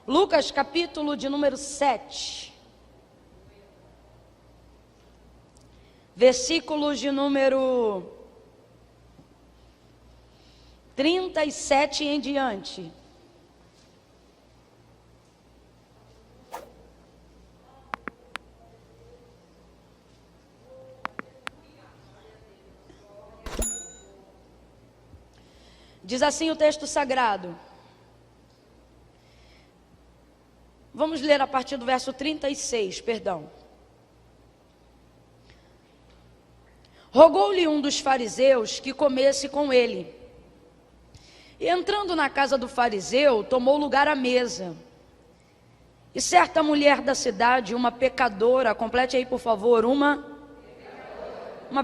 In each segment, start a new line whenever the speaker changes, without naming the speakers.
Lucas capítulo de número 7. Versículos de número 37 em diante. Diz assim o texto sagrado. Vamos ler a partir do verso 36, perdão. Rogou-lhe um dos fariseus que comesse com ele. E entrando na casa do fariseu, tomou lugar à mesa. E certa mulher da cidade, uma pecadora, complete aí por favor, uma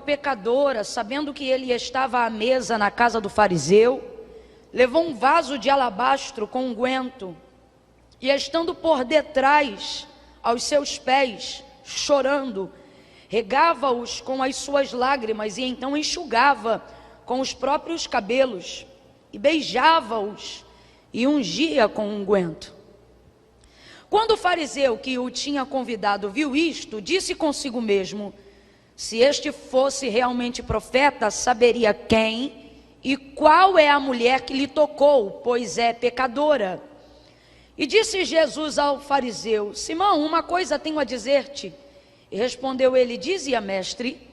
pecadora, sabendo que ele estava à mesa na casa do fariseu, levou um vaso de alabastro com unguento, e estando por detrás aos seus pés, chorando, regava-os com as suas lágrimas, e então enxugava com os próprios cabelos, e beijava-os, e ungia com unguento. Quando o fariseu que o tinha convidado viu isto, disse consigo mesmo: se este fosse realmente profeta, saberia quem e qual é a mulher que lhe tocou, pois é pecadora. E disse Jesus ao fariseu: Simão, uma coisa tenho a dizer-te. E respondeu ele: dize-a, mestre.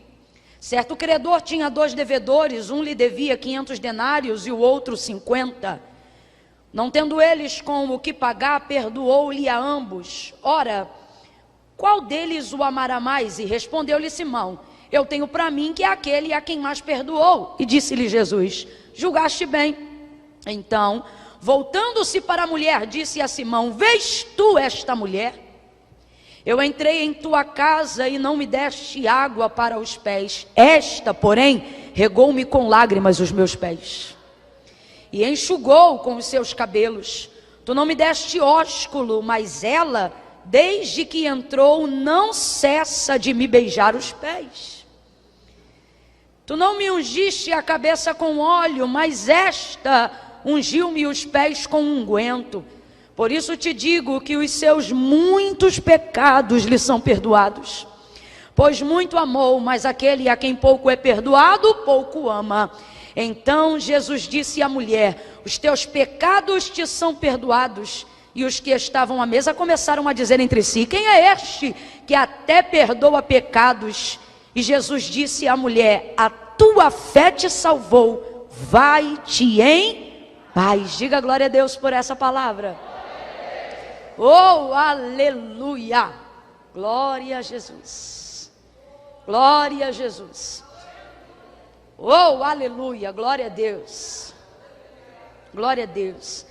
Certo credor tinha 2 devedores, um lhe devia 500 denários e o outro 50. Não tendo eles com o que pagar, perdoou-lhe a ambos. Ora, qual deles o amará mais? E respondeu-lhe Simão: eu tenho para mim que é aquele a quem mais perdoou. E disse-lhe Jesus: julgaste bem. Então, voltando-se para a mulher, disse a Simão: vês tu esta mulher? Eu entrei em tua casa e não me deste água para os pés. Esta, porém, regou-me com lágrimas os meus pés e enxugou com os seus cabelos. Tu não me deste ósculo, mas ela, desde que entrou, não cessa de me beijar os pés. Tu não me ungiste a cabeça com óleo, mas esta ungiu-me os pés com unguento. Por isso te digo que os seus muitos pecados lhe são perdoados. Pois muito amou, mas aquele a quem pouco é perdoado, pouco ama. Então Jesus disse à mulher: os teus pecados te são perdoados. E os que estavam à mesa começaram a dizer entre si: quem é este que até perdoa pecados? E Jesus disse à mulher: a tua fé te salvou, vai-te em paz. Diga glória a Deus por essa palavra. Oh, aleluia! Glória a Jesus. Glória a Jesus. Oh, aleluia! Glória a Deus. Glória a Deus.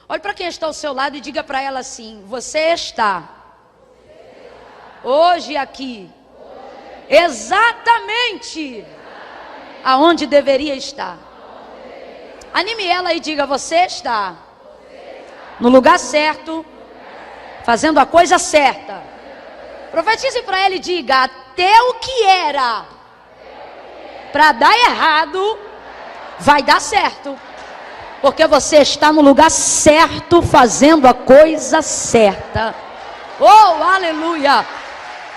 Olhe para quem está ao seu lado e diga para ela assim: você está hoje aqui exatamente aonde deveria estar. Anime ela e diga: você está no lugar certo, fazendo a coisa certa. Profetize para ela e diga: até o que era para dar errado vai dar certo, porque você está no lugar certo, fazendo a coisa certa. Oh, aleluia!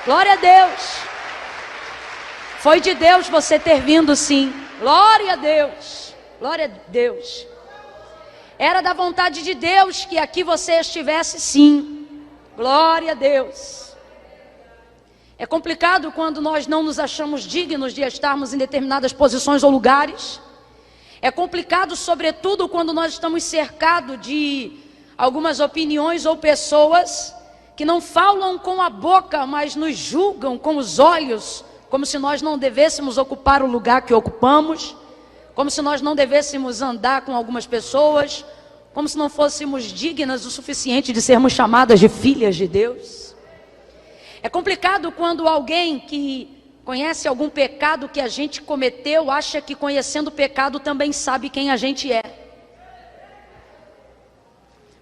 Glória a Deus. Foi de Deus você ter vindo, sim. Glória a Deus. Glória a Deus. Era da vontade de Deus que aqui você estivesse, sim. Glória a Deus. É complicado quando nós não nos achamos dignos de estarmos em determinadas posições ou lugares. É complicado, sobretudo, quando nós estamos cercados de algumas opiniões ou pessoas que não falam com a boca, mas nos julgam com os olhos, como se nós não devêssemos ocupar o lugar que ocupamos, como se nós não devêssemos andar com algumas pessoas, como se não fôssemos dignas o suficiente de sermos chamadas de filhas de Deus. É complicado quando alguém que conhece algum pecado que a gente cometeu, acha que conhecendo o pecado também sabe quem a gente é.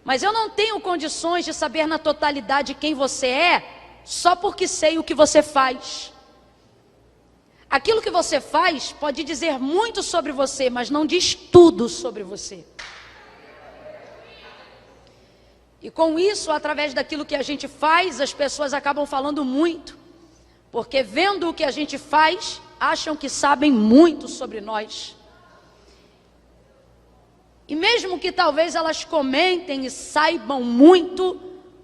Mas eu não tenho condições de saber na totalidade quem você é, só porque sei o que você faz. Aquilo que você faz pode dizer muito sobre você, mas não diz tudo sobre você. E com isso, através daquilo que a gente faz, as pessoas acabam falando muito, porque vendo o que a gente faz, acham que sabem muito sobre nós. E mesmo que talvez elas comentem e saibam muito,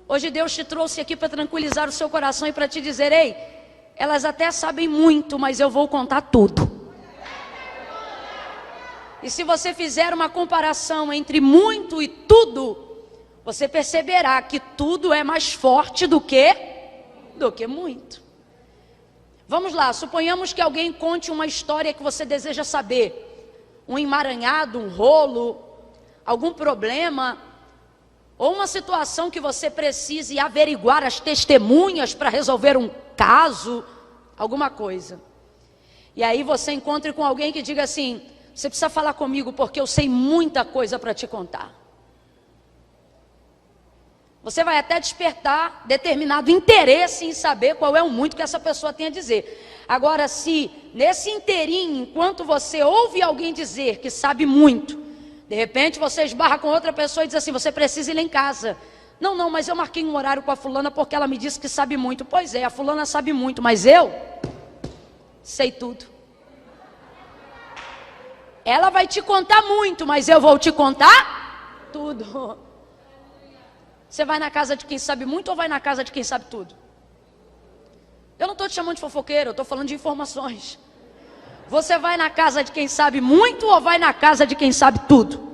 hoje Deus te trouxe aqui para tranquilizar o seu coração e para te dizer: ei, elas até sabem muito, mas eu vou contar tudo. E se você fizer uma comparação entre muito e tudo, você perceberá que tudo é mais forte do que muito. Vamos lá, suponhamos que alguém conte uma história que você deseja saber. Um emaranhado, um rolo, algum problema, ou uma situação que você precise averiguar as testemunhas para resolver um caso, alguma coisa. E aí você encontre com alguém que diga assim: você precisa falar comigo porque eu sei muita coisa para te contar. Você vai até despertar determinado interesse em saber qual é o muito que essa pessoa tem a dizer. Agora, se nesse inteirinho, enquanto você ouve alguém dizer que sabe muito, de repente você esbarra com outra pessoa e diz assim: você precisa ir lá em casa. Não, mas eu marquei um horário com a fulana porque ela me disse que sabe muito. Pois é, a fulana sabe muito, mas eu sei tudo. Ela vai te contar muito, mas eu vou te contar tudo. Você vai na casa de quem sabe muito ou vai na casa de quem sabe tudo? Eu não estou te chamando de fofoqueiro, eu estou falando de informações. Você vai na casa de quem sabe muito ou vai na casa de quem sabe tudo?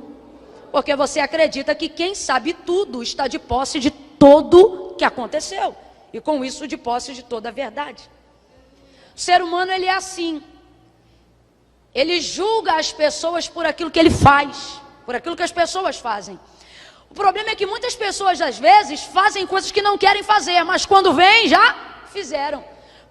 Porque você acredita que quem sabe tudo está de posse de tudo que aconteceu. E com isso de posse de toda a verdade. O ser humano, ele é assim. Ele julga as pessoas por aquilo que ele faz, por aquilo que as pessoas fazem. O problema é que muitas pessoas, às vezes, fazem coisas que não querem fazer, mas quando vêm, já fizeram.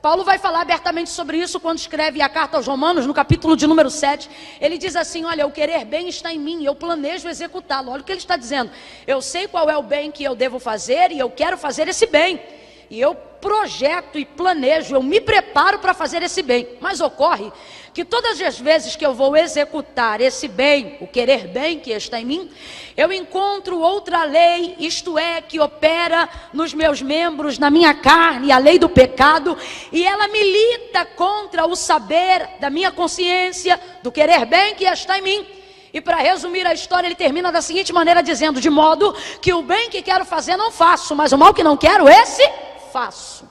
Paulo vai falar abertamente sobre isso quando escreve a carta aos Romanos, no capítulo de número 7. Ele diz assim: olha, o querer bem está em mim, eu planejo executá-lo. Olha o que ele está dizendo: eu sei qual é o bem que eu devo fazer e eu quero fazer esse bem. E eu projeto e planejo, eu me preparo para fazer esse bem. Mas ocorre que todas as vezes que eu vou executar esse bem, o querer bem que está em mim, eu encontro outra lei, isto é, que opera nos meus membros, na minha carne, a lei do pecado, e ela milita contra o saber da minha consciência, do querer bem que está em mim. E para resumir a história, ele termina da seguinte maneira, dizendo: de modo que o bem que quero fazer não faço, mas o mal que não quero, esse faço.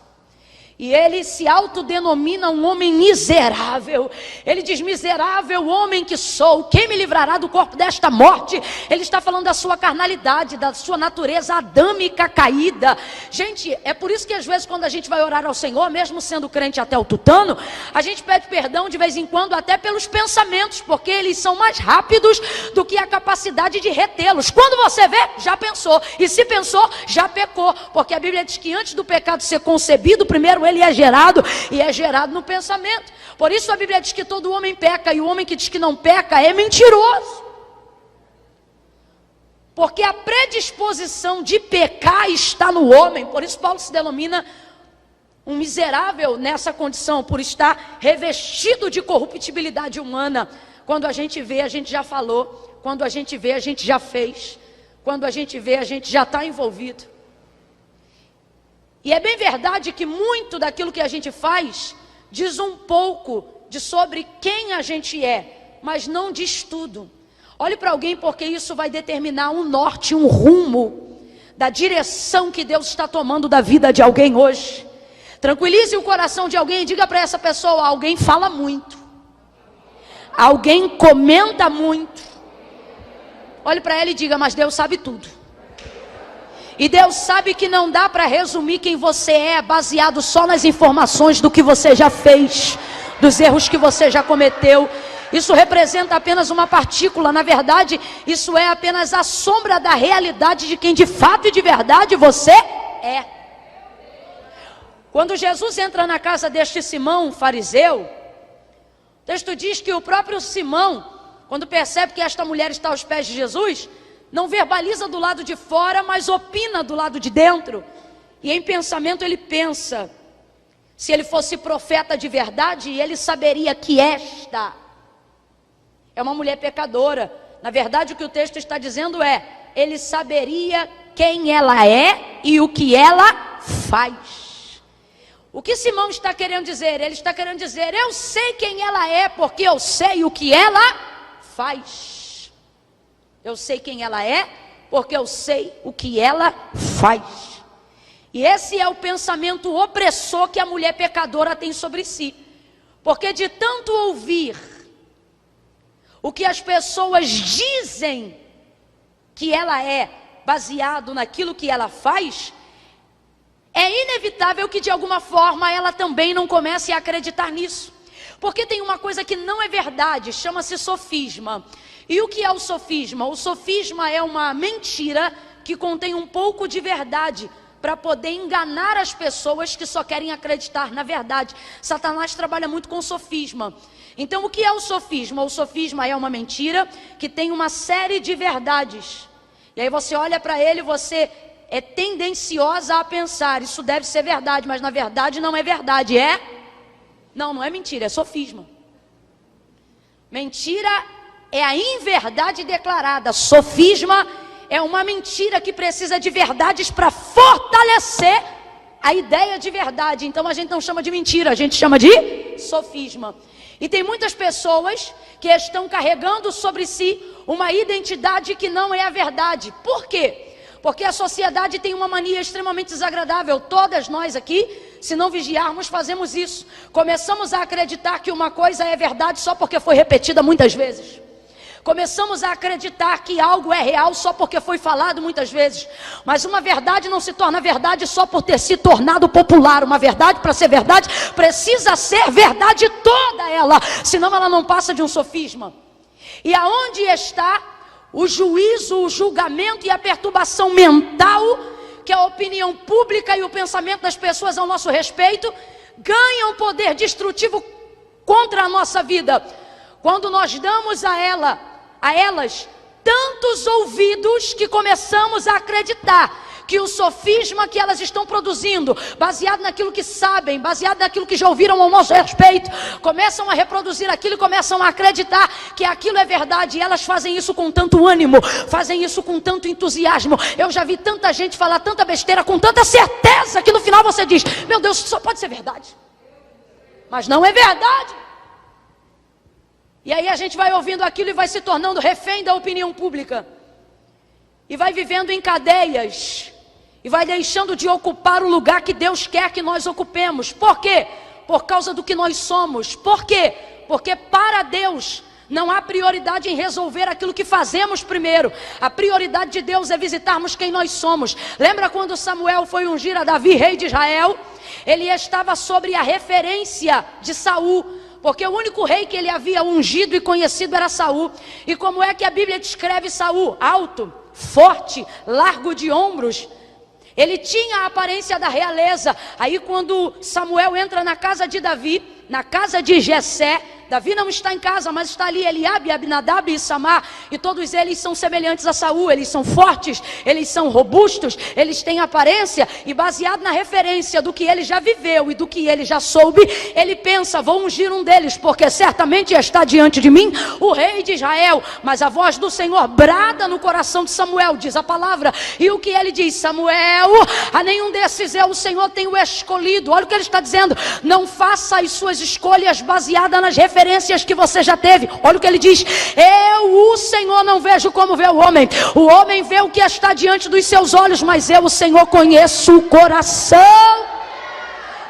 E ele se autodenomina um homem miserável. Ele diz: miserável homem que sou, quem me livrará do corpo desta morte? Ele está falando da sua carnalidade, da sua natureza adâmica caída. Gente, é por isso que às vezes quando a gente vai orar ao Senhor, mesmo sendo crente até o tutano, a gente pede perdão de vez em quando até pelos pensamentos, porque eles são mais rápidos do que a capacidade de retê-los. Quando você vê, já pensou, e se pensou, já pecou, porque a Bíblia diz que antes do pecado ser concebido, primeiro ele é gerado, e é gerado no pensamento. Por isso a Bíblia diz que todo homem peca, e o homem que diz que não peca é mentiroso. Porque a predisposição de pecar está no homem. Por isso Paulo se denomina um miserável nessa condição, por estar revestido de corruptibilidade humana. Quando a gente vê, a gente já falou. Quando a gente vê, a gente já fez. Quando a gente vê, a gente já está envolvido. E é bem verdade que muito daquilo que a gente faz diz um pouco sobre quem a gente é, mas não diz tudo. Olhe para alguém, porque isso vai determinar um norte, um rumo da direção que Deus está tomando da vida de alguém hoje. Tranquilize o coração de alguém e diga para essa pessoa: alguém fala muito, alguém comenta muito. Olhe para ela e diga: mas Deus sabe tudo. E Deus sabe que não dá para resumir quem você é baseado só nas informações do que você já fez, dos erros que você já cometeu. Isso representa apenas uma partícula. Na verdade, isso é apenas a sombra da realidade de quem de fato e de verdade você é. Quando Jesus entra na casa deste Simão, fariseu, o texto diz que o próprio Simão, quando percebe que esta mulher está aos pés de Jesus, não verbaliza do lado de fora, mas opina do lado de dentro. E em pensamento ele pensa: se ele fosse profeta de verdade, ele saberia que esta é uma mulher pecadora. Na verdade, o que o texto está dizendo é: ele saberia quem ela é e o que ela faz. O que Simão está querendo dizer? Ele está querendo dizer: eu sei quem ela é porque eu sei o que ela faz. Eu sei quem ela é porque eu sei o que ela faz. E esse é o pensamento opressor que a mulher pecadora tem sobre si. Porque de tanto ouvir o que as pessoas dizem que ela é, baseado naquilo que ela faz, é inevitável que de alguma forma ela também não comece a acreditar nisso. Porque tem uma coisa que não é verdade, chama-se sofisma. E o que é o sofisma? O sofisma é uma mentira que contém um pouco de verdade, para poder enganar as pessoas que só querem acreditar na verdade. Satanás trabalha muito com sofisma. Então, o que é o sofisma? O sofisma é uma mentira que tem uma série de verdades. E aí você olha para ele, você é tendenciosa a pensar: isso deve ser verdade, mas na verdade não é verdade. Não é mentira, é sofisma. Mentira é a inverdade declarada. Sofisma é uma mentira que precisa de verdades para fortalecer a ideia de verdade. Então a gente não chama de mentira, a gente chama de sofisma. E tem muitas pessoas que estão carregando sobre si uma identidade que não é a verdade. Por quê? Porque a sociedade tem uma mania extremamente desagradável. Todas nós aqui, se não vigiarmos, fazemos isso. Começamos a acreditar que uma coisa é verdade só porque foi repetida muitas vezes. Começamos a acreditar que algo é real só porque foi falado muitas vezes. Mas uma verdade não se torna verdade só por ter se tornado popular. Uma verdade, para ser verdade, precisa ser verdade toda ela, senão ela não passa de um sofisma. E aonde está o juízo, o julgamento e a perturbação mental que a opinião pública e o pensamento das pessoas ao nosso respeito ganham poder destrutivo contra a nossa vida? Quando nós damos a elas tantos ouvidos que começamos a acreditar que o sofisma que elas estão produzindo, baseado naquilo que sabem, baseado naquilo que já ouviram ao nosso respeito, começam a reproduzir aquilo e começam a acreditar que aquilo é verdade. E elas fazem isso com tanto ânimo, fazem isso com tanto entusiasmo. Eu já vi tanta gente falar tanta besteira com tanta certeza que no final você diz: meu Deus, isso só pode ser verdade. Mas não é verdade. E aí a gente vai ouvindo aquilo e vai se tornando refém da opinião pública. E vai vivendo em cadeias. E vai deixando de ocupar o lugar que Deus quer que nós ocupemos. Por quê? Por causa do que nós somos. Por quê? Porque para Deus não há prioridade em resolver aquilo que fazemos primeiro. A prioridade de Deus é visitarmos quem nós somos. Lembra quando Samuel foi ungir a Davi, rei de Israel? Ele estava sobre a referência de Saul, porque o único rei que ele havia ungido e conhecido era Saul. E como é que a Bíblia descreve Saul? Alto, forte, largo de ombros. Ele tinha a aparência da realeza. Aí quando Samuel entra na casa de Davi, na casa de Jessé, Davi não está em casa, mas está ali Eliabe, Abinadab e Samar, e todos eles são semelhantes a Saul. Eles são fortes, eles são robustos, eles têm aparência, e baseado na referência do que ele já viveu e do que ele já soube, ele pensa: vou ungir um deles, porque certamente está diante de mim o rei de Israel. Mas a voz do Senhor brada no coração de Samuel, diz a palavra, e o que ele diz? Samuel, a nenhum desses eu, o Senhor, tenho escolhido. Olha o que ele está dizendo: não faça as suas escolhas baseadas nas referências que você já teve. Olha o que ele diz: eu, o Senhor, não vejo como vê o homem vê o que está diante dos seus olhos, mas eu, o Senhor, conheço o coração.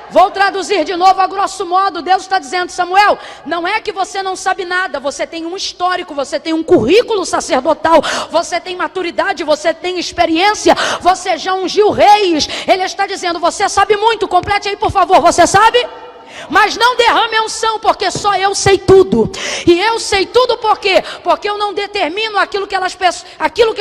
Vou traduzir de novo a grosso modo. Deus está dizendo: Samuel, não é que você não sabe nada, você tem um histórico, você tem um currículo sacerdotal, você tem maturidade, você tem experiência, você já ungiu reis. Ele está dizendo: você sabe muito. Complete aí, por favor. Você sabe? Mas não derrame a unção, porque só eu sei tudo. E eu sei tudo por quê? Porque eu não determino aquilo que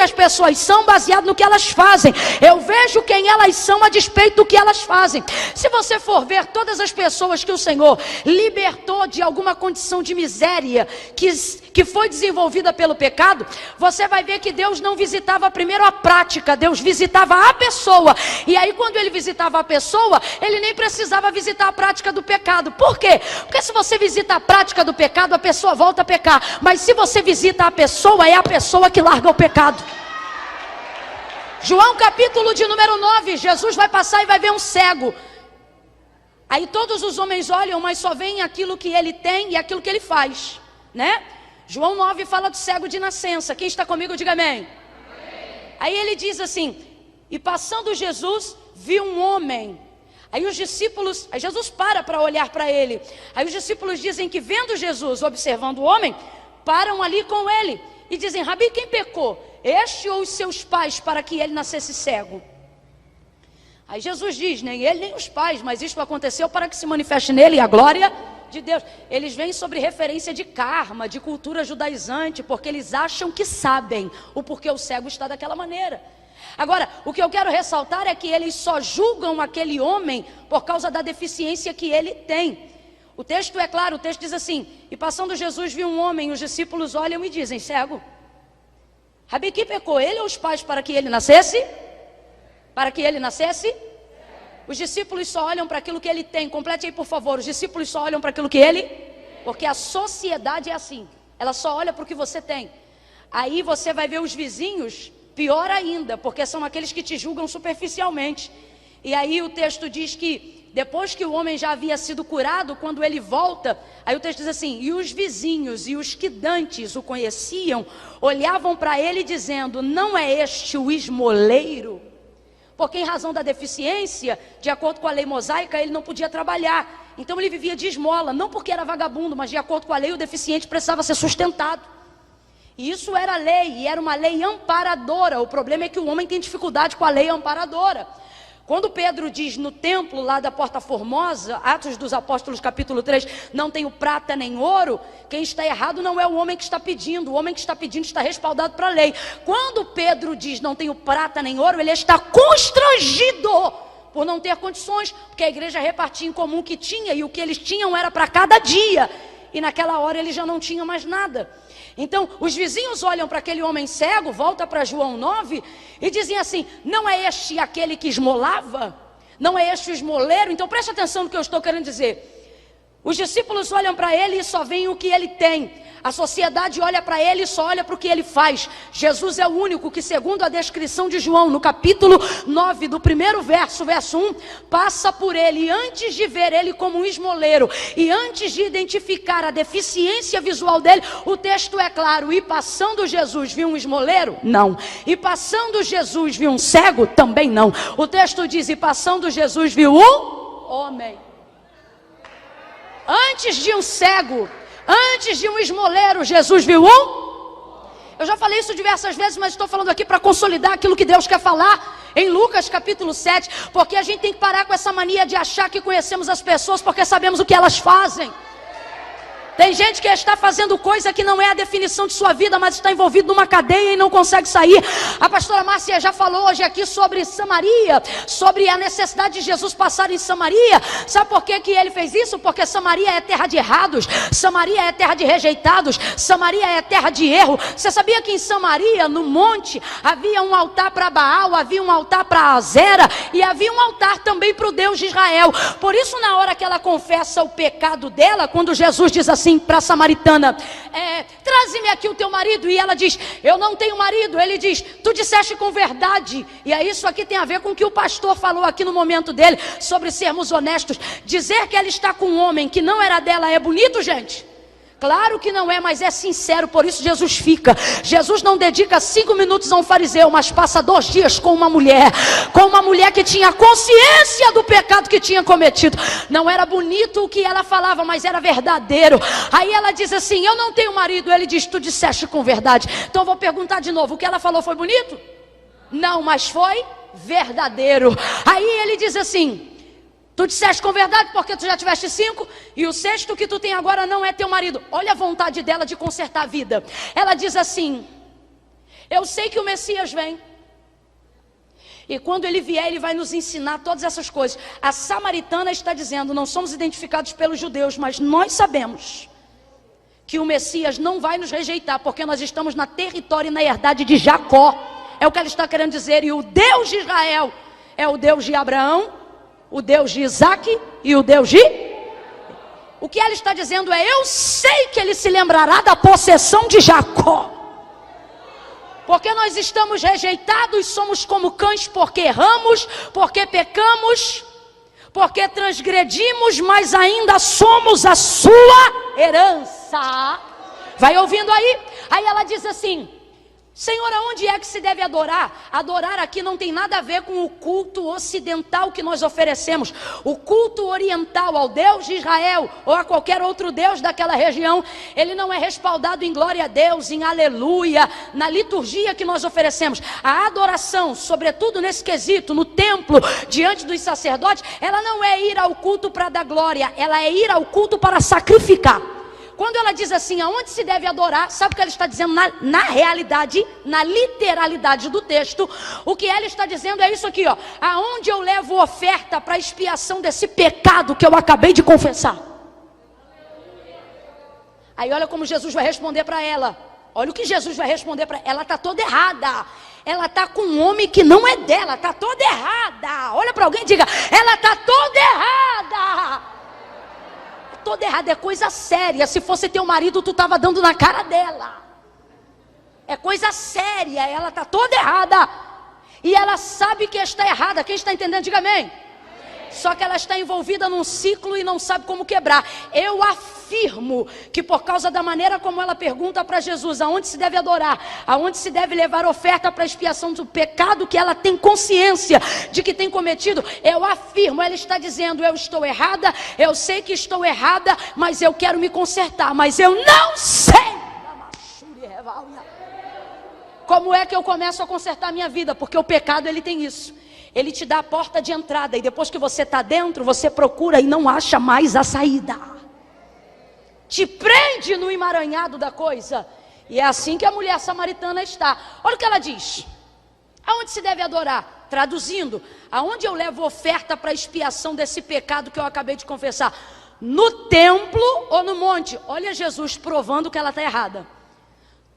as pessoas são baseado no que elas fazem. Eu vejo quem elas são a despeito do que elas fazem. Se você for ver todas as pessoas que o Senhor libertou de alguma condição de miséria que foi desenvolvida pelo pecado, você vai ver que Deus não visitava primeiro a prática, Deus visitava a pessoa. E aí quando ele visitava a pessoa, ele nem precisava visitar a prática do pecado. Por quê? Porque se você visita a prática do pecado, a pessoa volta a pecar. Mas se você visita a pessoa, é a pessoa que larga o pecado. João capítulo de número 9, Jesus vai passar e vai ver um cego. Aí todos os homens olham, mas só veem aquilo que ele tem e aquilo que ele faz, né? João 9 fala do cego de nascença. Quem está comigo, diga amém. Aí ele diz assim: e passando Jesus, viu um homem. Aí os discípulos, aí Jesus para olhar para ele. Aí os discípulos dizem que vendo Jesus, observando o homem, param ali com ele e dizem: Rabi, quem pecou? Este ou os seus pais, para que ele nascesse cego? Aí Jesus diz: nem ele nem os pais, mas isto aconteceu para que se manifeste nele a glória de Deus. Eles vêm sobre referência de karma, de cultura judaizante, porque eles acham que sabem o porquê o cego está daquela maneira. Agora, o que eu quero ressaltar é que eles só julgam aquele homem por causa da deficiência que ele tem. O texto é claro, o texto diz assim: e passando Jesus viu um homem, os discípulos olham e dizem: cego. Rabi, quem pecou, ele ou os pais, para que ele nascesse? Para que ele nascesse? Os discípulos só olham para aquilo que ele tem. Complete aí, por favor. Os discípulos só olham para aquilo que ele... Porque a sociedade é assim. Ela só olha para o que você tem. Aí você vai ver os vizinhos, pior ainda, porque são aqueles que te julgam superficialmente. E aí o texto diz que depois que o homem já havia sido curado, quando ele volta, aí o texto diz assim: e os vizinhos e os que dantes o conheciam, olhavam para ele dizendo: não é este o esmoleiro? Porque em razão da deficiência, de acordo com a lei mosaica, ele não podia trabalhar. Então ele vivia de esmola, não porque era vagabundo, mas de acordo com a lei, o deficiente precisava ser sustentado. E isso era lei, e era uma lei amparadora. O problema é que o homem tem dificuldade com a lei amparadora. Quando Pedro diz no templo lá da Porta Formosa, Atos dos Apóstolos capítulo 3, não tenho prata nem ouro, quem está errado não é o homem que está pedindo, o homem que está pedindo está respaldado para a lei. Quando Pedro diz não tenho prata nem ouro, ele está constrangido por não ter condições, porque a igreja repartia em comum o que tinha, e o que eles tinham era para cada dia, e naquela hora ele já não tinha mais nada. Então os vizinhos olham para aquele homem cego, volta para João 9, e dizem assim: não é este aquele que esmolava? Não é este o esmoleiro? Então preste atenção no que eu estou querendo dizer. Os discípulos olham para ele e só veem o que ele tem. A sociedade olha para ele e só olha para o que ele faz. Jesus é o único que, segundo a descrição de João, no capítulo 9, do primeiro verso, verso 1, passa por ele. E antes de ver ele como um esmoleiro, e antes de identificar a deficiência visual dele, o texto é claro: e passando Jesus viu um esmoleiro? Não. E passando Jesus viu um cego? Também não. O texto diz: e passando Jesus viu um homem. Antes de um cego, antes de um esmoleiro, Jesus viu um? Eu já falei isso diversas vezes, mas estou falando aqui para consolidar aquilo que Deus quer falar em Lucas capítulo 7, porque a gente tem que parar com essa mania de achar que conhecemos as pessoas porque sabemos o que elas fazem. Tem gente que está fazendo coisa que não é a definição de sua vida, mas está envolvido numa cadeia e não consegue sair. A pastora Márcia já falou hoje aqui sobre Samaria, sobre a necessidade de Jesus passar em Samaria. Sabe por que ele fez isso? Porque Samaria é terra de errados, Samaria é terra de rejeitados, Samaria é terra de erro. Você sabia que em Samaria, no monte, havia um altar para Baal, havia um altar para Azera, e havia um altar também para o Deus de Israel. Por isso, na hora que ela confessa o pecado dela, quando Jesus diz assim para a samaritana: traze-me aqui o teu marido, e ela diz: eu não tenho marido. Ele diz: tu disseste com verdade. E aí isso aqui tem a ver com o que o pastor falou aqui no momento dele, sobre sermos honestos. Dizer que ela está com um homem que não era dela é bonito, gente? Claro que não é, mas é sincero. Por isso Jesus fica. Jesus não dedica 5 minutos a um fariseu, mas passa 2 dias com uma mulher que tinha consciência do pecado que tinha cometido. Não era bonito o que ela falava, mas era verdadeiro. Aí ela diz assim: eu não tenho marido. Ele diz: tu disseste com verdade. Então eu vou perguntar de novo: o que ela falou foi bonito? Não, mas foi verdadeiro. Aí ele diz assim: tu disseste com verdade porque tu já tiveste 5, e o 6º que tu tem agora não é teu marido. Olha a vontade dela de consertar a vida. Ela diz assim: eu sei que o Messias vem, e quando ele vier, ele vai nos ensinar todas essas coisas. A samaritana está dizendo: não somos identificados pelos judeus, mas nós sabemos que o Messias não vai nos rejeitar, porque nós estamos na território e na herdade de Jacó. É o que ela está querendo dizer. E o Deus de Israel é o Deus de Abraão, o Deus de Isaac e o Deus de... O que ela está dizendo é: eu sei que ele se lembrará da possessão de Jacó. Porque nós estamos rejeitados, somos como cães, porque erramos, porque pecamos, porque transgredimos, mas ainda somos a sua herança. Vai ouvindo aí? Aí ela diz assim: Senhor, aonde é que se deve adorar? Adorar aqui não tem nada a ver com o culto ocidental que nós oferecemos. O culto oriental ao Deus de Israel ou a qualquer outro Deus daquela região, ele não é respaldado em glória a Deus, em aleluia, na liturgia que nós oferecemos. A adoração, sobretudo nesse quesito, no templo, diante dos sacerdotes, ela não é ir ao culto para dar glória, ela é ir ao culto para sacrificar. Quando ela diz assim, aonde se deve adorar, sabe o que ela está dizendo na realidade, na literalidade do texto? O que ela está dizendo é isso aqui, ó. Aonde eu levo oferta para expiação desse pecado que eu acabei de confessar. Aí olha como Jesus vai responder para ela. Olha o que Jesus vai responder para ela. Ela está toda errada. Ela está com um homem que não é dela, está toda errada. Olha para alguém e diga, ela está toda errada. Toda errada, é coisa séria. Se fosse teu marido, tu estava dando na cara dela. É coisa séria, ela está toda errada. E ela sabe que está errada. Quem está entendendo, diga amém. Só que ela está envolvida num ciclo e não sabe como quebrar. Eu afirmo que por causa da maneira como ela pergunta para Jesus, aonde se deve adorar, aonde se deve levar oferta para expiação do pecado que ela tem consciência de que tem cometido, eu afirmo, ela está dizendo, eu estou errada, eu sei que estou errada, mas eu quero me consertar, mas eu não sei como é que eu começo a consertar a minha vida, porque o pecado ele tem isso. Ele te dá a porta de entrada e depois que você está dentro, você procura e não acha mais a saída. Te prende no emaranhado da coisa. E é assim que a mulher samaritana está. Olha o que ela diz. Aonde se deve adorar? Traduzindo, aonde eu levo oferta para expiação desse pecado que eu acabei de confessar? No templo ou no monte? Olha Jesus provando que ela está errada.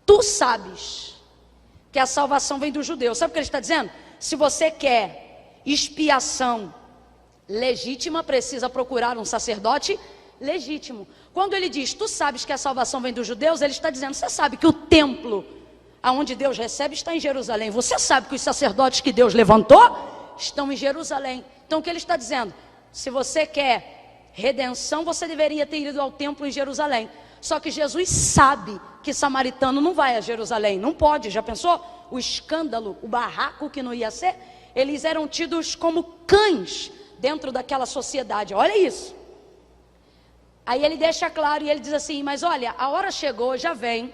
Tu sabes que a salvação vem dos judeus. Sabe o que ele está dizendo? Se você quer expiação legítima, precisa procurar um sacerdote legítimo. Quando ele diz, tu sabes que a salvação vem dos judeus, ele está dizendo, você sabe que o templo aonde Deus recebe está em Jerusalém. Você sabe que os sacerdotes que Deus levantou estão em Jerusalém. Então o que ele está dizendo? Se você quer redenção, você deveria ter ido ao templo em Jerusalém. Só que Jesus sabe que samaritano não vai a Jerusalém. Não pode, já pensou? O escândalo, o barraco que não ia ser. Eles eram tidos como cães dentro daquela sociedade. Olha isso. Aí ele deixa claro e ele diz assim, mas olha, a hora chegou, já vem.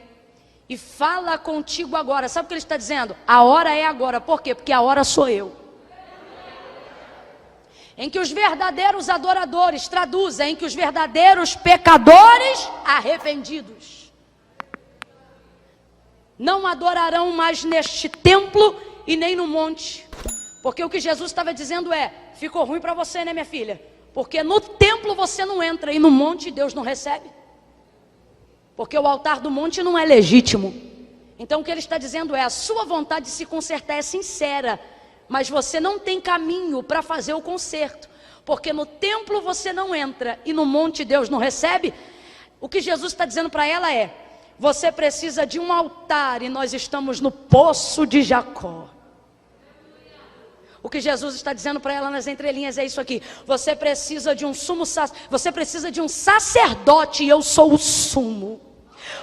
E fala contigo agora. Sabe o que ele está dizendo? A hora é agora. Por quê? Porque a hora sou eu. Em que os verdadeiros adoradores, traduzem, em que os verdadeiros pecadores arrependidos não adorarão mais neste templo e nem no monte. Porque o que Jesus estava dizendo é, ficou ruim para você, né, minha filha? Porque no templo você não entra e no monte Deus não recebe. Porque o altar do monte não é legítimo. Então o que ele está dizendo é, a sua vontade de se consertar é sincera, mas você não tem caminho para fazer o conserto. Porque no templo você não entra e no monte Deus não recebe. O que Jesus está dizendo para ela é, você precisa de um altar e nós estamos no poço de Jacó. O que Jesus está dizendo para ela nas entrelinhas é isso aqui. Você precisa de um você precisa de um sacerdote e eu sou o sumo.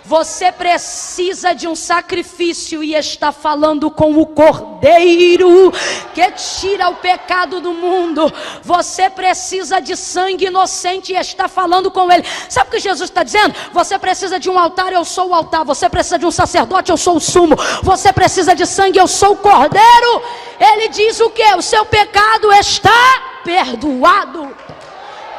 Você precisa de um sacrifício e está falando com o Cordeiro que tira o pecado do mundo. Você precisa de sangue inocente e está falando com ele. Sabe o que Jesus está dizendo? Você precisa de um altar, eu sou o altar. Você precisa de um sacerdote, eu sou o sumo. Você precisa de sangue, eu sou o Cordeiro. Ele diz o quê? O seu pecado está perdoado.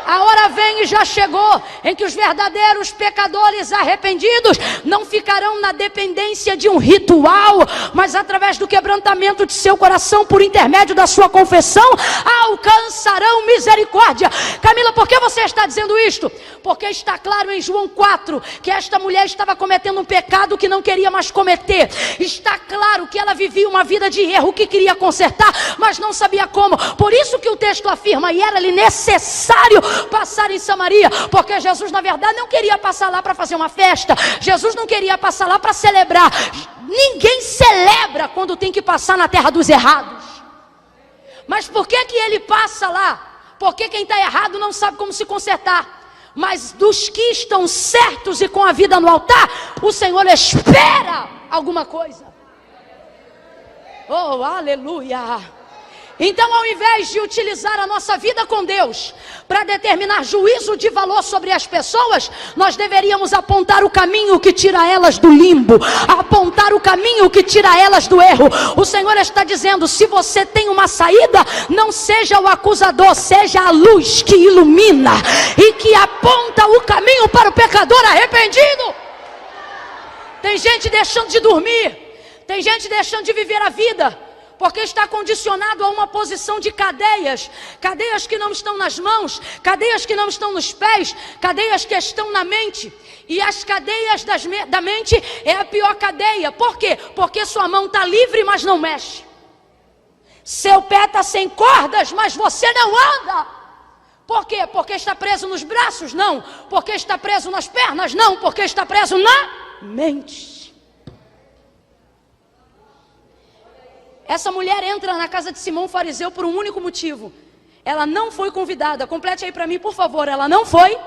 A hora vem e já chegou, em que os verdadeiros pecadores arrependidos não ficarão na dependência de um ritual, mas através do quebrantamento de seu coração, por intermédio da sua confissão, alcançarão misericórdia. Camila, por que você está dizendo isto? Porque está claro em João 4, que esta mulher estava cometendo um pecado que não queria mais cometer. Está claro que ela vivia uma vida de erro que queria consertar, mas não sabia como. Por isso que o texto afirma, e era-lhe necessário passar em Samaria, porque Jesus na verdade não queria passar lá para fazer uma festa, Jesus não queria passar lá para celebrar. Ninguém celebra quando tem que passar na terra dos errados. Mas por que ele passa lá? Porque quem está errado não sabe como se consertar. Mas dos que estão certos e com a vida no altar, o Senhor espera alguma coisa. Oh, aleluia! Então, ao invés de utilizar a nossa vida com Deus para determinar juízo de valor sobre as pessoas, nós deveríamos apontar o caminho que tira elas do limbo, apontar o caminho que tira elas do erro. O Senhor está dizendo: se você tem uma saída, não seja o acusador, seja a luz que ilumina e que aponta o caminho para o pecador arrependido. Tem gente deixando de dormir, tem gente deixando de viver a vida, porque está condicionado a uma posição de cadeias, cadeias que não estão nas mãos, cadeias que não estão nos pés, cadeias que estão na mente. E as cadeias da mente é a pior cadeia. Por quê? Porque sua mão está livre, mas não mexe. Seu pé está sem cordas, mas você não anda. Por quê? Porque está preso nos braços? Não. Porque está preso nas pernas? Não. Porque está preso na mente. Essa mulher entra na casa de Simão fariseu por um único motivo. Ela não foi convidada. Complete aí para mim, por favor. Ela não foi.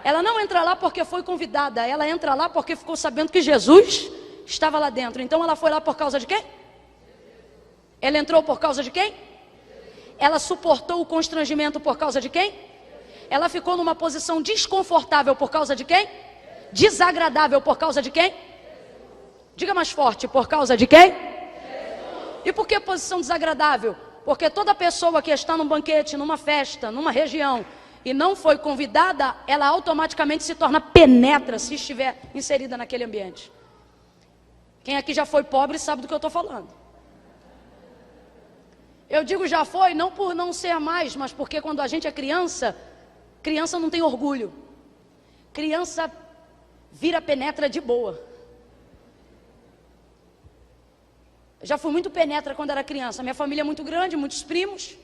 Ela não entra lá porque foi convidada. Ela entra lá porque ficou sabendo que Jesus estava lá dentro. Então ela foi lá por causa de quem? Ela entrou por causa de quem? Ela suportou o constrangimento por causa de quem? Ela ficou numa posição desconfortável por causa de quem? Desagradável por causa de quem? Diga mais forte, por causa de quem? E por que posição desagradável? Porque toda pessoa que está num banquete, numa festa, numa região e não foi convidada, ela automaticamente se torna penetra se estiver inserida naquele ambiente. Quem aqui já foi pobre sabe do que eu estou falando. Eu digo já foi, não por não ser mais, mas porque quando a gente é criança, criança não tem orgulho. Criança vira penetra de boa. Já fui muito penetra quando era criança. Minha família é muito grande, muitos primos.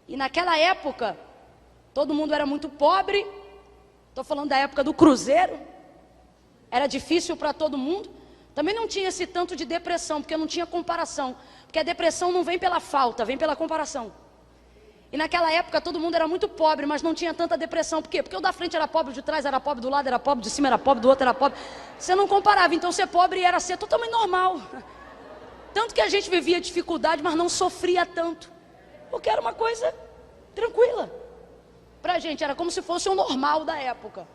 E naquela época, todo mundo era muito pobre. Estou falando da época do cruzeiro. Era difícil para todo mundo. Também não tinha esse tanto de depressão, porque não tinha comparação. Porque a depressão não vem pela falta, vem pela comparação. E naquela época todo mundo era muito pobre, mas não tinha tanta depressão. Por quê? Porque o da frente era pobre, o de trás era pobre, do lado era pobre, de cima era pobre, do outro era pobre. Você não comparava, então ser pobre era ser totalmente normal. Tanto que a gente vivia dificuldade, mas não sofria tanto. Porque era uma coisa tranquila. Pra gente, era como se fosse o normal da época.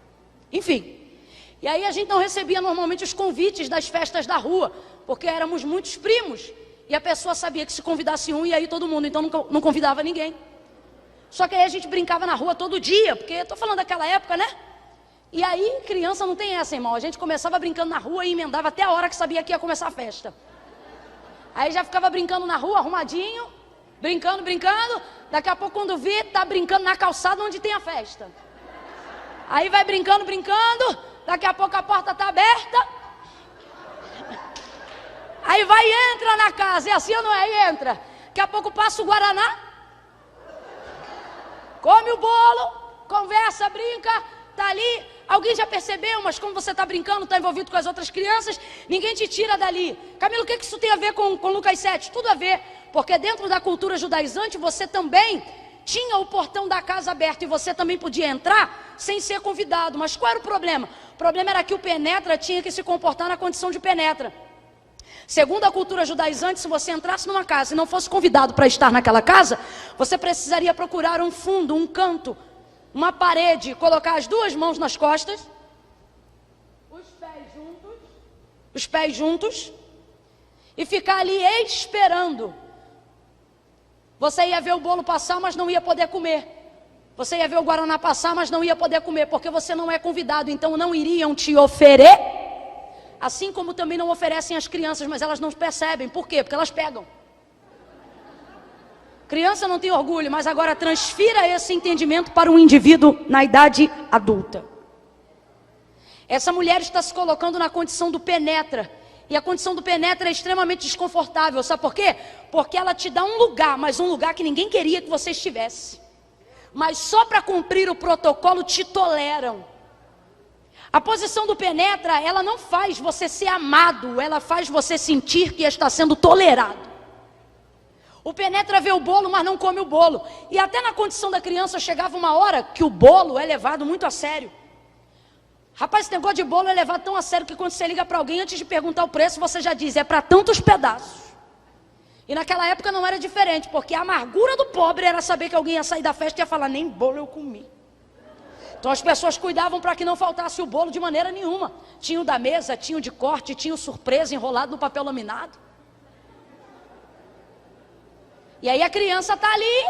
Enfim. E aí a gente não recebia normalmente os convites das festas da rua, porque éramos muitos primos. E a pessoa sabia que se convidasse um, ia aí todo mundo, então não convidava ninguém. Só que aí a gente brincava na rua todo dia, porque eu tô falando daquela época, né? E aí criança não tem essa, irmão. A gente começava brincando na rua e emendava até a hora que sabia que ia começar a festa. Aí já ficava brincando na rua, arrumadinho, brincando. Daqui a pouco quando vê, tá brincando na calçada onde tem a festa. Aí vai brincando, daqui a pouco a porta tá aberta. Aí vai e entra na casa, é assim ou não é? E entra. Daqui a pouco passa o Guaraná, come o bolo, conversa, brinca, tá ali. Alguém já percebeu, mas como você está brincando, está envolvido com as outras crianças, ninguém te tira dali. Camilo, o que isso tem a ver com Lucas 7? Tudo a ver, porque dentro da cultura judaizante, você também tinha o portão da casa aberto e você também podia entrar sem ser convidado. Mas qual era o problema? O problema era que o penetra tinha que se comportar na condição de penetra. Segundo a cultura judaizante, se você entrasse numa casa e não fosse convidado para estar naquela casa, você precisaria procurar um fundo, um canto, uma parede, colocar as duas mãos nas costas, os pés juntos, e ficar ali esperando. Você ia ver o bolo passar, mas não ia poder comer. Você ia ver o Guaraná passar, mas não ia poder comer, porque você não é convidado, então não iriam te oferecer, assim como também não oferecem as crianças, mas elas não percebem. Por quê? Porque elas pegam. Criança não tem orgulho, mas agora transfira esse entendimento para um indivíduo na idade adulta. Essa mulher está se colocando na condição do penetra. E a condição do penetra é extremamente desconfortável. Sabe por quê? Porque ela te dá um lugar, mas um lugar que ninguém queria que você estivesse. mas só para cumprir o protocolo te toleram. A posição do penetra, ela não faz você ser amado, ela faz você sentir que está sendo tolerado. O penetra vê o bolo, mas não come o bolo. E até na condição da criança chegava uma hora que o bolo é levado muito a sério. Rapaz, esse negócio de bolo é levado tão a sério que quando você liga para alguém, antes de perguntar o preço, você já diz, é para tantos pedaços. E naquela época não era diferente, porque a amargura do pobre era saber que alguém ia sair da festa e ia falar, nem bolo eu comi. Então as pessoas cuidavam para que não faltasse o bolo de maneira nenhuma. Tinha o da mesa, tinha o de corte, tinha o surpresa enrolado no papel laminado. E aí a criança está ali,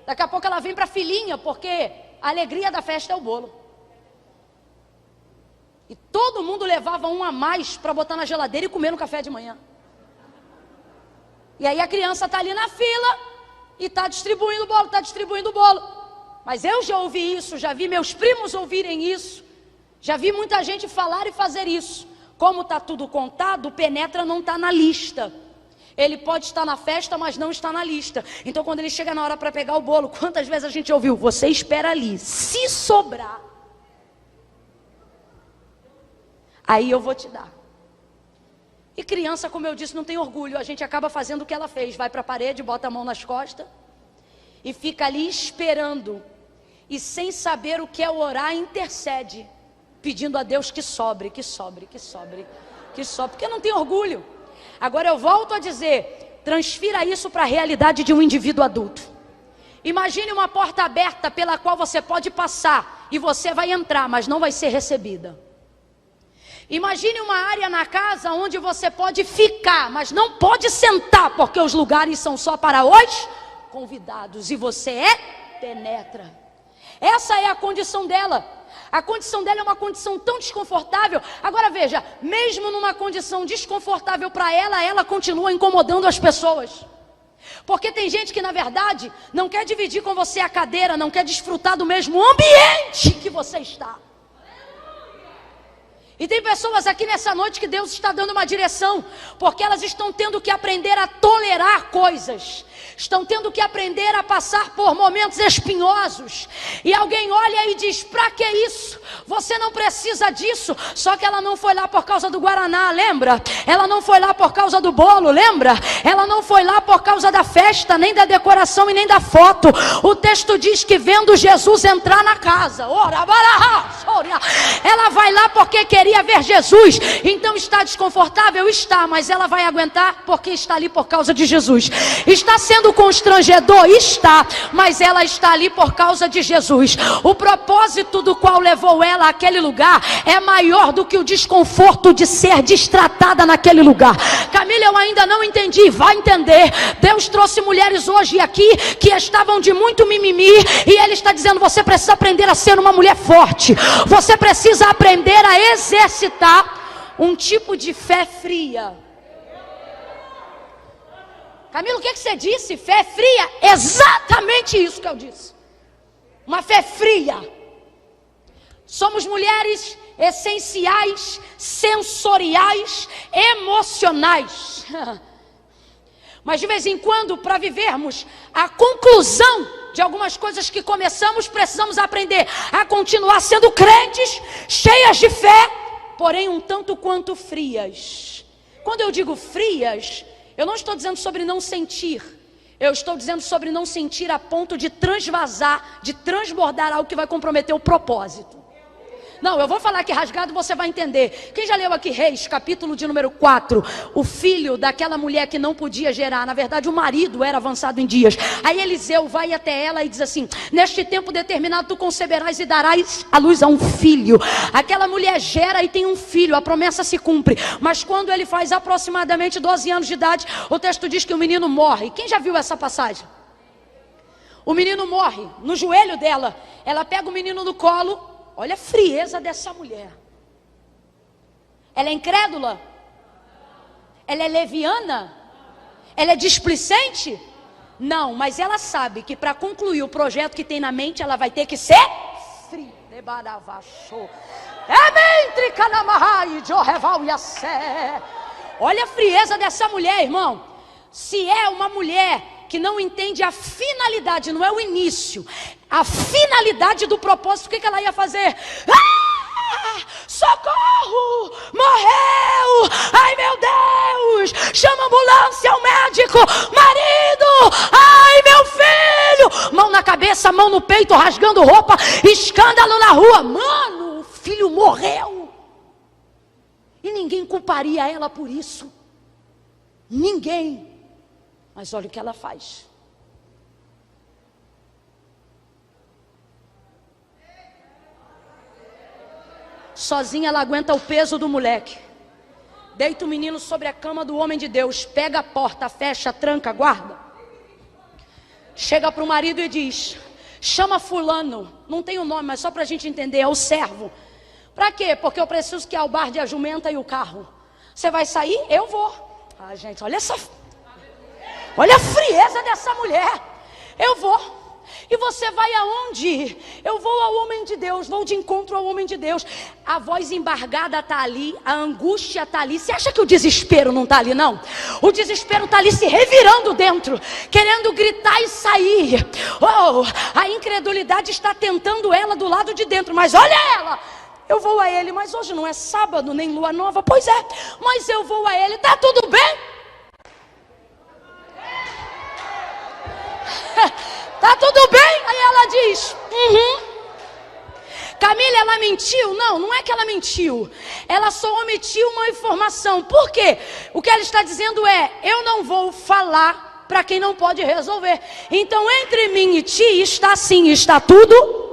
daqui a pouco ela vem para a filhinha, porque a alegria da festa é o bolo. E todo mundo levava um a mais para botar na geladeira e comer no café de manhã. E aí a criança está ali na fila e está distribuindo o bolo, Mas eu já ouvi isso, já vi meus primos ouvirem isso, já vi muita gente falar e fazer isso. Como está tudo contado, o penetra não está na lista. Ele pode estar na festa, mas não está na lista. Então quando ele chega na hora para pegar o bolo, quantas vezes a gente ouviu? Você espera ali, se sobrar, aí eu vou te dar. E criança, como eu disse, não tem orgulho. A gente acaba fazendo o que ela fez. Vai para a parede, bota a mão nas costas e fica ali esperando. E sem saber o que é orar, intercede, pedindo a Deus que sobre, que sobre, que sobre, que sobre. Porque não tem orgulho. Agora eu volto a dizer, transfira isso para a realidade de um indivíduo adulto. Imagine uma porta aberta pela qual você pode passar e você vai entrar, mas não vai ser recebida. Imagine uma área na casa onde você pode ficar, mas não pode sentar, porque os lugares são só para os convidados e você penetra. Essa é a condição dela. A condição dela é uma condição tão desconfortável. Agora veja, mesmo numa condição desconfortável para ela, ela continua incomodando as pessoas. Porque tem gente que na verdade não quer dividir com você a cadeira, não quer desfrutar do mesmo ambiente que você está. E tem pessoas aqui nessa noite que Deus está dando uma direção, porque elas estão tendo que aprender a tolerar coisas, estão tendo que aprender a passar por momentos espinhosos, e alguém olha e diz, pra que isso? Você não precisa disso. Só que ela não foi lá por causa do Guaraná, lembra? Ela não foi lá por causa do bolo, lembra? Ela não foi lá por causa da festa, nem da decoração e nem da foto. O texto diz que vendo Jesus entrar na casa, ela vai lá porque queria ver Jesus. Então está desconfortável? Está, mas ela vai aguentar porque está ali por causa de Jesus. Está sendo constrangedor? Está, mas ela está ali por causa de Jesus. O propósito do qual levou ela àquele lugar é maior do que o desconforto de ser destratada naquele lugar. Camila, eu ainda não entendi. Vai entender. Deus trouxe mulheres hoje aqui que estavam de muito mimimi, e Ele está dizendo, você precisa aprender a ser uma mulher forte. Você precisa aprender a exercitar um tipo de fé fria. Camila, o que você disse? Fé fria? Exatamente isso que eu disse. Uma fé fria. Somos mulheres essenciais, sensoriais, emocionais. Mas de vez em quando, para vivermos a conclusão de algumas coisas que começamos, precisamos aprender a continuar sendo crentes, cheias de fé, porém um tanto quanto frias. Quando eu digo frias, eu não estou dizendo sobre não sentir. Eu estou dizendo sobre não sentir a ponto de transvasar, de transbordar algo que vai comprometer o propósito. Não, eu vou falar aqui rasgado, você vai entender. Quem já leu aqui Reis, capítulo de número 4? O filho daquela mulher que não podia gerar, na verdade o marido era avançado em dias. Aí Eliseu vai até ela e diz assim, neste tempo determinado tu conceberás e darás à luz a um filho. Aquela mulher gera e tem um filho, a promessa se cumpre. Mas quando ele faz aproximadamente 12 anos de idade, o texto diz que o menino morre. Quem já viu essa passagem? O menino morre no joelho dela. Ela pega o menino no colo. Olha a frieza dessa mulher. Ela é incrédula? Ela é leviana? Ela é displicente? Não, mas ela sabe que para concluir o projeto que tem na mente, ela vai ter que ser fria. Olha a frieza dessa mulher, irmão. Se é uma mulher que não entende a finalidade, não é o início, a finalidade do propósito, o que ela ia fazer? Socorro! Morreu! Ai meu Deus! Chama a ambulância, o médico! Marido! Ai meu filho! Mão na cabeça, mão no peito, rasgando roupa, escândalo na rua. Mano, o filho morreu. E ninguém culparia ela por isso. Ninguém. Mas olha o que ela faz. Sozinha ela aguenta o peso do moleque. Deita o menino sobre a cama do homem de Deus. Pega a porta, fecha, tranca, guarda. Chega para o marido e diz: chama fulano. Não tem o nome, mas só para a gente entender, é o servo. Para quê? Porque eu preciso que albarde a jumenta e o carro. Você vai sair? Eu vou. Ah, gente, olha a frieza dessa mulher. Eu vou. E você vai aonde? Eu vou ao homem de Deus, vou de encontro ao homem de Deus. A voz embargada está ali, a angústia está ali. Você acha que o desespero não está ali, não? O desespero está ali se revirando dentro, querendo gritar e sair. Oh, a incredulidade está tentando ela do lado de dentro, mas olha ela. Eu vou a ele, mas hoje não é sábado, nem lua nova. Pois é, mas eu vou a ele, tá tudo bem? Tá tudo bem? Aí ela diz: Camila, ela mentiu? Não, não é que ela mentiu. Ela só omitiu uma informação. Por quê? O que ela está dizendo é: eu não vou falar para quem não pode resolver. Então entre mim e ti está assim, está tudo.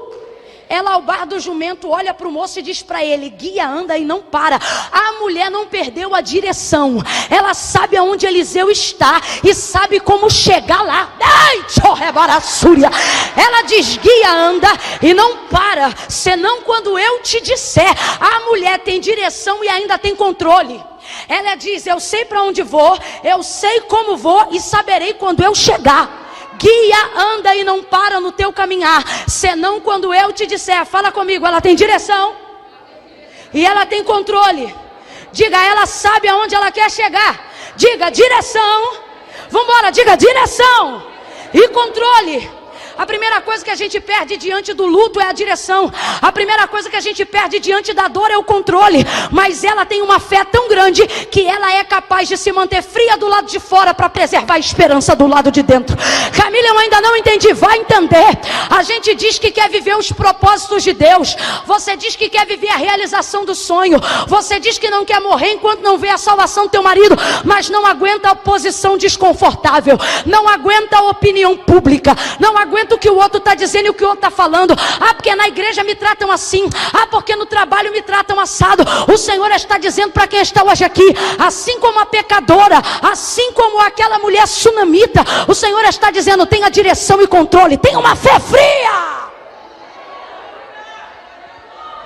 Ela albarda o jumento, olha para o moço e diz para ele: guia, anda e não para. A mulher não perdeu a direção. Ela sabe aonde Eliseu está e sabe como chegar lá. Ai, tchorrebarassúria. Ela diz: guia, anda e não para, senão quando eu te disser. A mulher tem direção e ainda tem controle. Ela diz: eu sei para onde vou, eu sei como vou e saberei quando eu chegar. Guia, anda e não para no teu caminhar, senão quando eu te disser. Fala comigo, ela tem direção e ela tem controle. Diga, ela sabe aonde ela quer chegar. Diga, direção. Vamos embora, diga, direção e controle. A primeira coisa que a gente perde diante do luto é a direção. A primeira coisa que a gente perde diante da dor é o controle. Mas ela tem uma fé tão grande que ela é capaz de se manter fria do lado de fora para preservar a esperança do lado de dentro. Camila, eu ainda não entendi. Vai entender. A gente diz que quer viver os propósitos de Deus. Você diz que quer viver a realização do sonho. Você diz que não quer morrer enquanto não vê a salvação do teu marido. Mas não aguenta a posição desconfortável. Não aguenta a opinião pública. Não aguenta o que o outro está dizendo e o que o outro está falando. Ah, porque na igreja me tratam assim. Ah, porque no trabalho me tratam assado. O Senhor está dizendo para quem está hoje aqui: assim como a pecadora, assim como aquela mulher sunamita, o Senhor está dizendo: tenha direção e controle, tenha uma fé fria.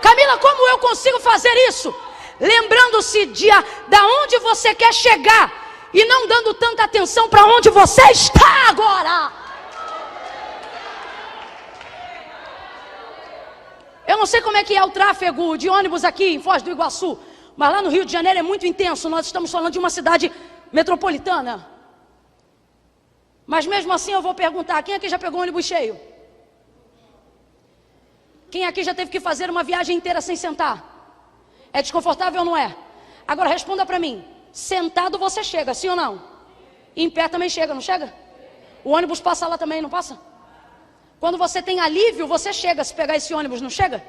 Camila, como eu consigo fazer isso? Lembrando-se da onde você quer chegar e não dando tanta atenção para onde você está agora. Eu não sei como é que é o tráfego de ônibus aqui em Foz do Iguaçu, mas lá no Rio de Janeiro é muito intenso. Nós estamos falando de uma cidade metropolitana. Mas mesmo assim eu vou perguntar: quem aqui já pegou ônibus cheio? Quem aqui já teve que fazer uma viagem inteira sem sentar? É desconfortável ou não é? Agora responda para mim: sentado você chega, sim ou não? E em pé também chega, não chega? O ônibus passa lá também, não passa? Quando você tem alívio, você chega. Se pegar esse ônibus, não chega?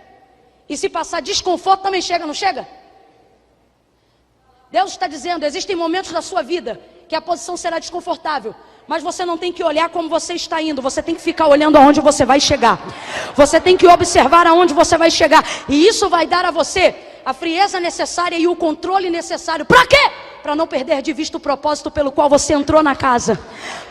E se passar desconforto, também chega, não chega? Deus está dizendo: existem momentos da sua vida que a posição será desconfortável, mas você não tem que olhar como você está indo. Você tem que ficar olhando aonde você vai chegar. Você tem que observar aonde você vai chegar. E isso vai dar a você a frieza necessária e o controle necessário. Para quê? Para não perder de vista o propósito pelo qual você entrou na casa.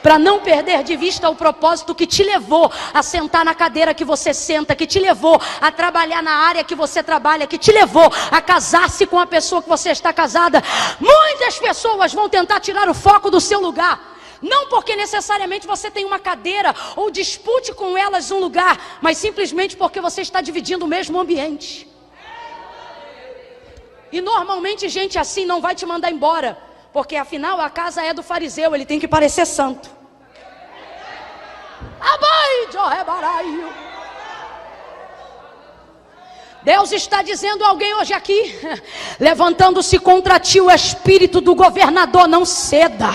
Para não perder de vista o propósito que te levou a sentar na cadeira que você senta, que te levou a trabalhar na área que você trabalha, que te levou a casar-se com a pessoa que você está casada. Muitas pessoas vão tentar tirar o foco do seu lugar. Não porque necessariamente você tem uma cadeira ou dispute com elas um lugar, mas simplesmente porque você está dividindo o mesmo ambiente. E normalmente gente assim não vai te mandar embora, porque afinal a casa é do fariseu, ele tem que parecer santo. Deus está dizendo a alguém hoje aqui: levantando-se contra ti o espírito do governador, não ceda.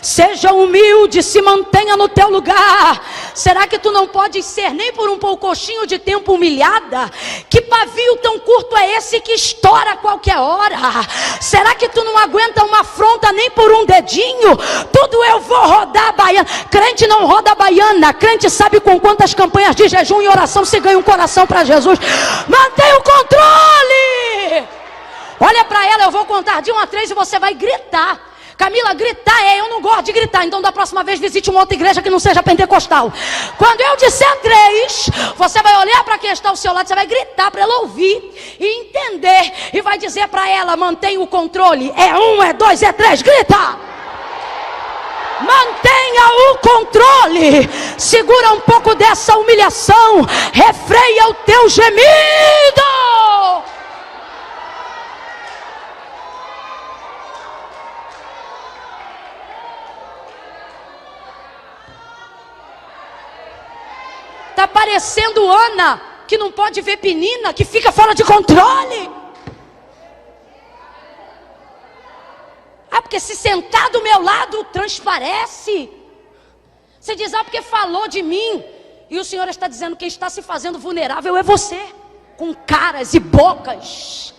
Seja humilde, se mantenha no teu lugar. Será que tu não pode ser nem por um pouquinho de tempo humilhada? Que pavio tão curto é esse que estoura a qualquer hora? Será que tu não aguenta uma afronta nem por um dedinho? Tudo eu vou rodar a baiana. Crente não roda a baiana. Crente sabe com quantas campanhas de jejum e oração se ganha um coração para Jesus. Mantenha o controle. Olha para ela, eu vou contar de 1 a 3 e você vai gritar. Camila, gritar eu não gosto de gritar. Então da próxima vez visite uma outra igreja que não seja pentecostal. Quando eu disser 3, você vai olhar para quem está ao seu lado, você vai gritar para ela ouvir e entender, e vai dizer para ela: mantenha o controle. É 1, é 2, é 3, grita. Mantenha o controle. Segura um pouco dessa humilhação. Refreia o teu gemido. Está parecendo Ana, que não pode ver Penina, que fica fora de controle. Porque se sentar do meu lado, transparece. Você diz: porque falou de mim. E o Senhor está dizendo: quem está se fazendo vulnerável é você, com caras e bocas.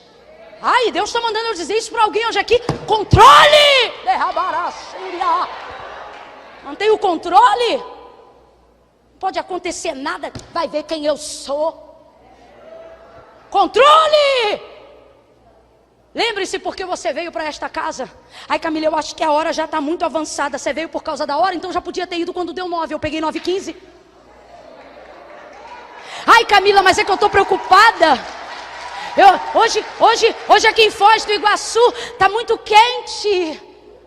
Deus está mandando eu dizer isso para alguém hoje aqui: controle. Mantenha o controle. Pode acontecer nada, vai ver quem eu sou. Controle! Lembre-se porque você veio para esta casa. Camila, eu acho que a hora já está muito avançada. Você veio por causa da hora, então já podia ter ido quando deu 9. Eu peguei 9h15. Camila, mas é que eu estou preocupada. Hoje aqui em Foz do Iguaçu está muito quente.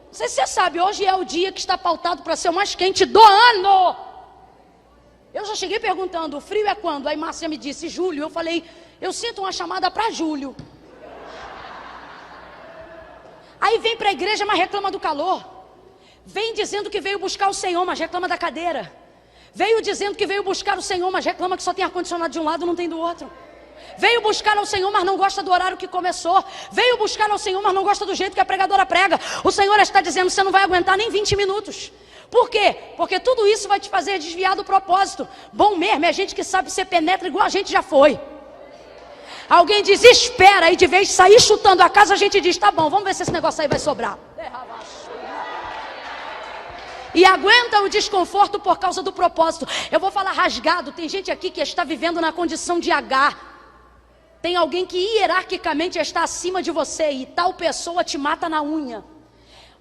Não sei se você sabe, hoje é o dia que está pautado para ser o mais quente do ano. Eu já cheguei perguntando: o frio é quando? Aí Márcia me disse: julho. Eu falei: eu sinto uma chamada para julho. Aí vem para a igreja, mas reclama do calor. Vem dizendo que veio buscar o Senhor, mas reclama da cadeira. Veio dizendo que veio buscar o Senhor, mas reclama que só tem ar-condicionado de um lado, não tem do outro. Veio buscar ao Senhor, mas não gosta do horário que começou. Veio buscar ao Senhor, mas não gosta do jeito que a pregadora prega. O Senhor está dizendo: você não vai aguentar nem 20 minutos. Por quê? Porque tudo isso vai te fazer desviar do propósito. Bom mesmo é gente que sabe ser penetra igual a gente já foi. Alguém diz: espera, e de vez de sair chutando a casa, a gente diz: tá bom, vamos ver se esse negócio aí vai sobrar. E aguenta o desconforto por causa do propósito. Eu vou falar rasgado. Tem gente aqui que está vivendo na condição de Agar. Tem alguém que hierarquicamente está acima de você, e tal pessoa te mata na unha.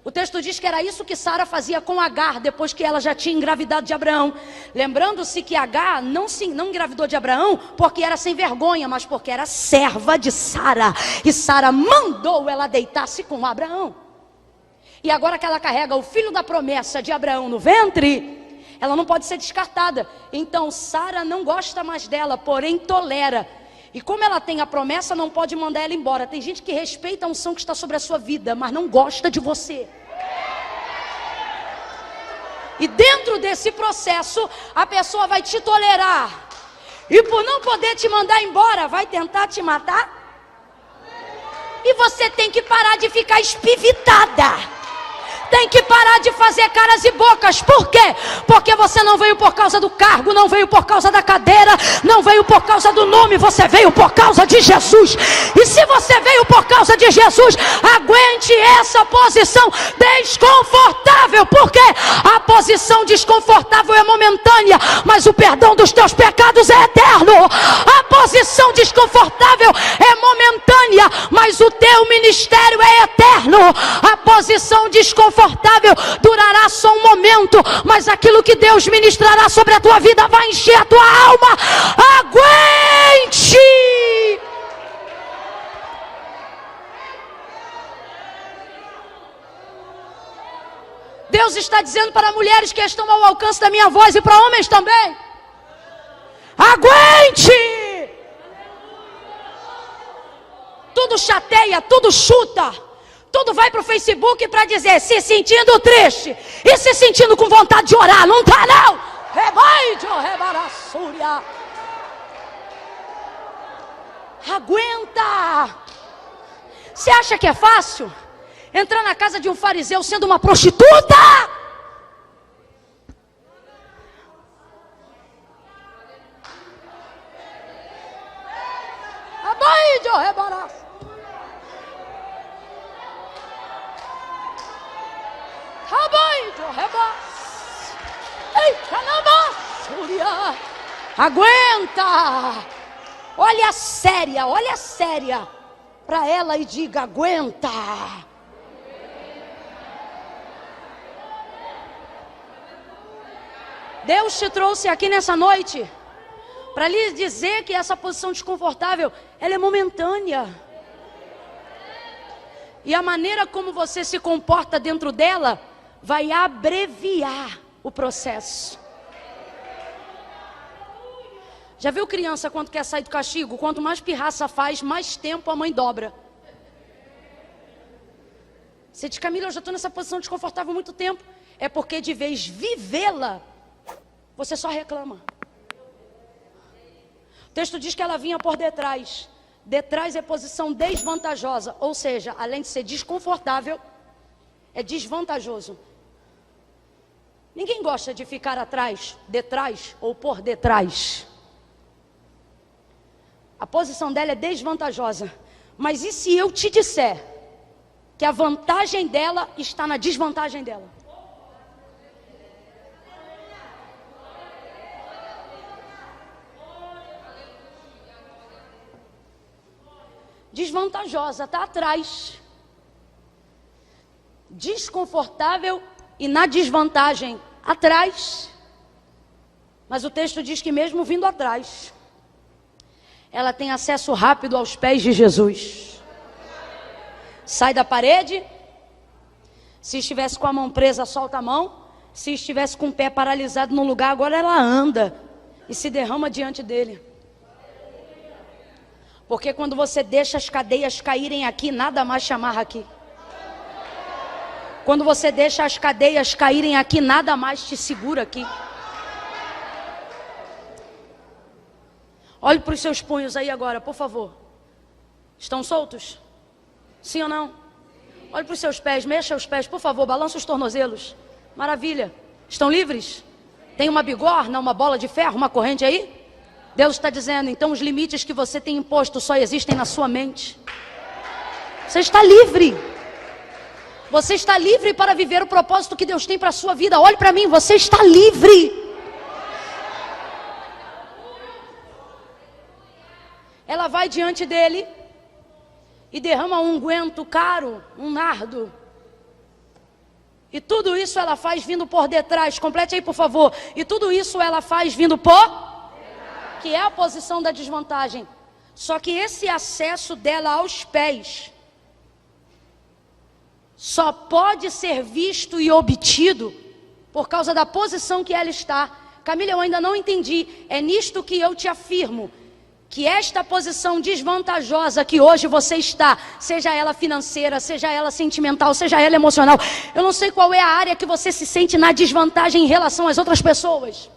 O texto diz que era isso que Sara fazia com Agar, depois que ela já tinha engravidado de Abraão. Lembrando-se que Agar não engravidou de Abraão porque era sem vergonha, mas porque era serva de Sara. E Sara mandou ela deitar-se com Abraão. E agora que ela carrega o filho da promessa de Abraão no ventre, ela não pode ser descartada. Então Sara não gosta mais dela, porém tolera. E como ela tem a promessa, não pode mandar ela embora. Tem gente que respeita a unção que está sobre a sua vida, mas não gosta de você. E dentro desse processo, a pessoa vai te tolerar. E por não poder te mandar embora, vai tentar te matar. E você tem que parar de ficar espivitada. Tem que parar de fazer caras e bocas. Por quê? Porque você não veio por causa do cargo, não veio por causa da cadeira, não veio por causa do nome, você veio por causa de Jesus. E se você veio por causa de Jesus, aguente essa posição desconfortável. Porque a posição desconfortável é momentânea, mas o perdão dos teus pecados é eterno. A posição desconfortável é momentânea, mas o teu ministério é eterno. A posição desconfortável durará só um momento, mas aquilo que Deus ministrará sobre a tua vida vai encher a tua alma. Aguente! Deus está dizendo para mulheres que estão ao alcance da minha voz e para homens também: aguente! Tudo chateia, tudo chuta. Tudo vai para o Facebook para dizer: se sentindo triste e se sentindo com vontade de orar. Não está não. Aguenta! Você acha que é fácil entrar na casa de um fariseu sendo uma prostituta? Aguenta! Olha séria para ela e diga: aguenta. Deus te trouxe aqui nessa noite para lhe dizer que essa posição desconfortável, ela é momentânea. E a maneira como você se comporta dentro dela vai abreviar o processo. Já viu criança quando quer sair do castigo? Quanto mais pirraça faz, mais tempo a mãe dobra. Você diz: Camila, eu já estou nessa posição desconfortável há muito tempo. É porque de vez vivê-la, você só reclama. O texto diz que ela vinha por detrás. Detrás é posição desvantajosa. Ou seja, além de ser desconfortável, é desvantajoso. Ninguém gosta de ficar atrás, detrás ou por detrás. A posição dela é desvantajosa. Mas e se eu te disser que a vantagem dela está na desvantagem dela? Desvantajosa, está atrás. Desconfortável e na desvantagem, atrás. Mas o texto diz que mesmo vindo atrás, ela tem acesso rápido aos pés de Jesus. Sai da parede. Se estivesse com a mão presa, solta a mão. Se estivesse com o pé paralisado no lugar, agora ela anda e se derrama diante dele. Porque quando você deixa as cadeias caírem aqui, nada mais te amarra aqui. Quando você deixa as cadeias caírem aqui, nada mais te segura aqui. Olhe para os seus punhos aí agora, por favor. Estão soltos? Sim ou não? Olhe para os seus pés, mexa os pés, por favor, balança os tornozelos. Maravilha. Estão livres? Tem uma bigorna, uma bola de ferro, uma corrente aí? Deus está dizendo: então os limites que você tem imposto só existem na sua mente. Você está livre. Você está livre para viver o propósito que Deus tem para a sua vida. Olhe para mim, você está livre. Ela vai diante dele e derrama um unguento caro, um nardo. E tudo isso ela faz vindo por detrás. Complete aí, por favor. E tudo isso ela faz vindo por... que é a posição da desvantagem. Só que esse acesso dela aos pés só pode ser visto e obtido por causa da posição que ela está. Camila, eu ainda não entendi. É nisto que eu te afirmo, que esta posição desvantajosa que hoje você está, seja ela financeira, seja ela sentimental, seja ela emocional, eu não sei qual é a área que você se sente na desvantagem em relação às outras pessoas,